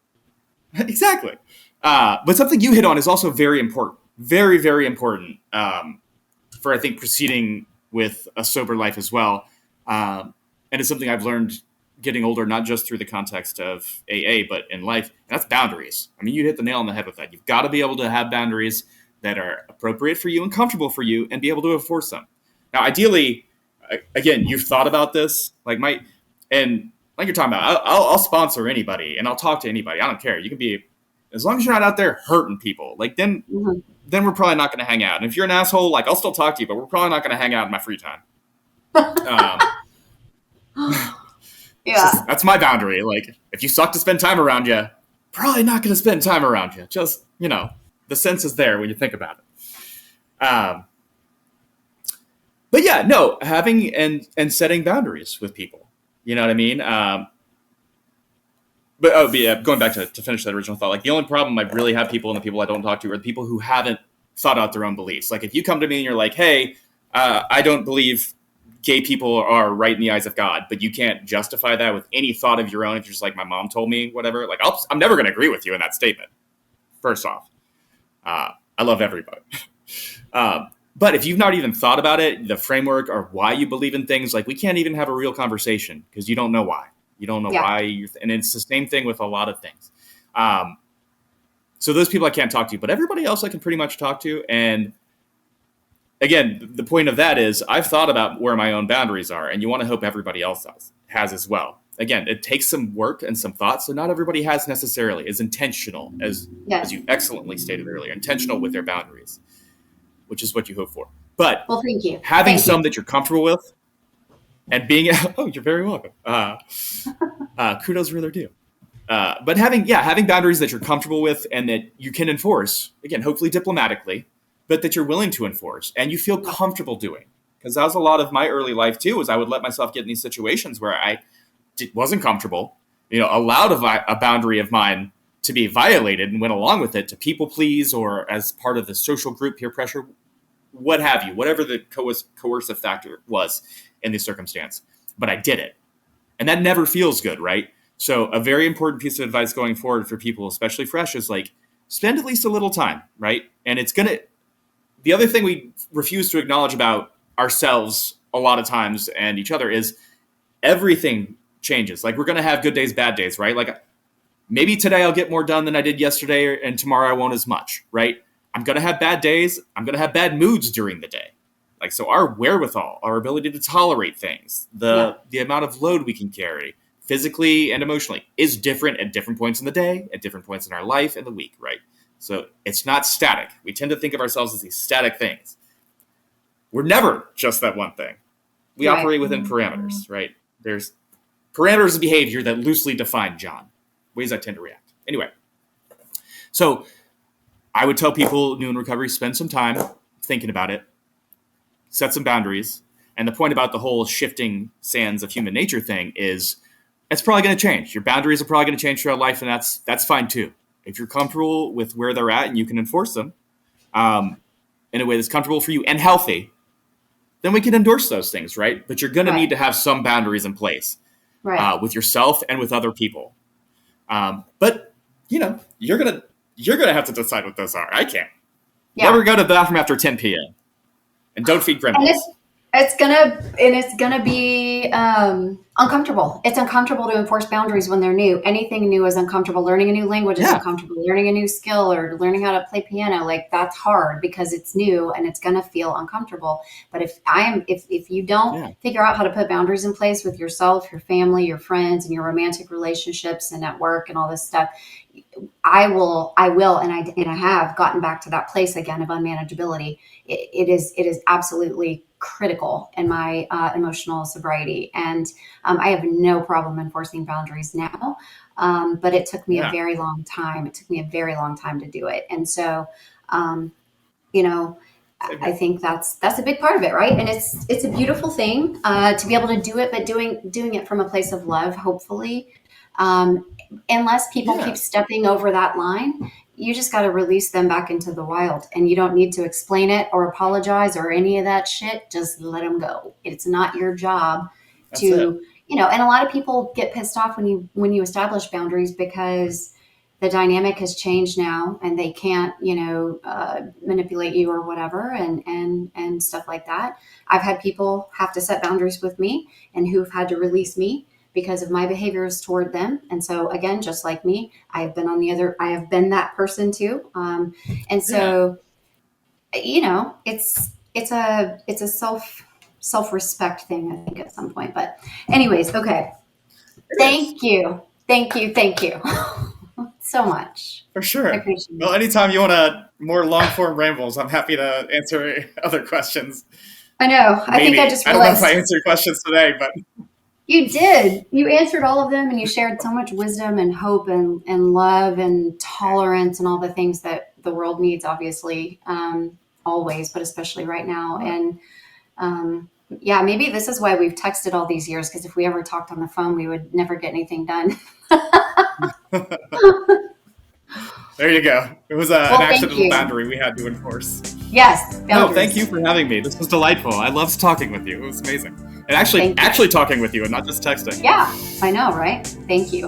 exactly. But something you hit on is also very important, very, very important for, I think, proceeding with a sober life as well. And it's something I've learned getting older, not just through the context of AA, but in life. And that's boundaries. I mean, you hit the nail on the head with that. You've got to be able to have boundaries that are appropriate for you and comfortable for you and be able to enforce them. Now, ideally, again, you've thought about this, and like you're talking about, I'll sponsor anybody and I'll talk to anybody. I don't care. You can be, as long as you're not out there hurting people, then we're probably not going to hang out. And if you're an asshole, I'll still talk to you, but we're probably not going to hang out in my free time. That's my boundary. If you suck to spend time around you, probably not going to spend time around you. Just, the sense is there when you think about it. But yeah, no, having and setting boundaries with people. You know what I mean? Going back to finish that original thought, the only problem I really have people and the people I don't talk to are the people who haven't thought out their own beliefs. If you come to me and you're like, hey, I don't believe gay people are right in the eyes of God, but you can't justify that with any thought of your own. If you're just like, my mom told me, whatever, I'm never going to agree with you in that statement. First off, I love everybody. But if you've not even thought about it, the framework or why you believe in things, we can't even have a real conversation because you don't know why. You don't know why. And it's the same thing with a lot of things. So those people I can't talk to, but everybody else I can pretty much talk to. And again, the point of that is I've thought about where my own boundaries are, and you want to hope everybody else has as well. again, it takes some work and some thought. So not everybody is intentional, as you excellently stated earlier, intentional with their boundaries, which is what you hope for. But thank you. Having some that you're comfortable with and being, you're very welcome. Kudos where they're due. But having boundaries that you're comfortable with and that you can enforce, again, hopefully diplomatically, but that you're willing to enforce and you feel comfortable doing. Because that was a lot of my early life too, was I would let myself get in these situations where I wasn't comfortable, allowed a boundary of mine to be violated and went along with it to people please or as part of the social group, peer pressure, what have you, whatever the coercive factor was in this circumstance. But I did it. And that never feels good, right? So a very important piece of advice going forward for people, especially fresh, is like, spend at least a little time, right? And the other thing we refuse to acknowledge about ourselves a lot of times and each other is everything changes. Like, we're going to have good days, bad days, right? Like, maybe today I'll get more done than I did yesterday, and tomorrow I won't as much, right? I'm going to have bad days. I'm going to have bad moods during the day. Like, so our wherewithal, our ability to tolerate things, the amount of load we can carry physically and emotionally is different at different points in the day, at different points in our life and the week, right? So it's not static. We tend to think of ourselves as these static things. We're never just that one thing. We operate within parameters, right? There's parameters of behavior that loosely define John, ways I tend to react. Anyway, so I would tell people new in recovery, spend some time thinking about it, set some boundaries. And the point about the whole shifting sands of human nature thing is it's probably going to change. Your boundaries are probably going to change throughout life, and that's fine too. If you're comfortable with where they're at and you can enforce them in a way that's comfortable for you and healthy, then we can endorse those things, right? But you're going to need to have some boundaries in place with yourself and with other people. But you're gonna have to decide what those are. I can't. Never go to the bathroom after 10 p.m. and don't feed gremlins. It's gonna be uncomfortable. It's uncomfortable to enforce boundaries when they're new. Anything new is uncomfortable. Learning a new language is uncomfortable. Learning a new skill or learning how to play piano, like, that's hard because it's new and it's gonna feel uncomfortable. But if you don't figure out how to put boundaries in place with yourself, your family, your friends, and your romantic relationships and at work and all this stuff, I will, and I have gotten back to that place again of unmanageability. It is absolutely critical in my emotional sobriety, and I have no problem enforcing boundaries now. But it took me a very long time. It took me a very long time to do it, and so, I think that's a big part of it, right? And it's a beautiful thing to be able to do it, but doing it from a place of love, hopefully. Unless people keep stepping over that line, you just got to release them back into the wild, and you don't need to explain it or apologize or any of that shit. Just let them go. It's not your job and a lot of people get pissed off when you establish boundaries because the dynamic has changed now and they can't, manipulate you or whatever and stuff like that. I've had people have to set boundaries with me and who've had to release me because of my behaviors toward them. And so again, just like me, I have been that person too. And so, it's a self-respect thing, I think, at some point. But anyways, okay. Thank you so much. For sure. Well, anytime you want more long form rambles, I'm happy to answer other questions. I know. I think I just realized. I don't know if I answered questions today, but you did. You answered all of them, and you shared so much wisdom and hope and love and tolerance and all the things that the world needs, obviously, always, but especially right now. And maybe this is why we've texted all these years, because if we ever talked on the phone, we would never get anything done. There you go. It was an accidental boundary we had to enforce. Yes. Boundaries. No, thank you for having me. This was delightful. I loved talking with you. It was amazing. And actually talking with you and not just texting. Yeah, I know, right? Thank you.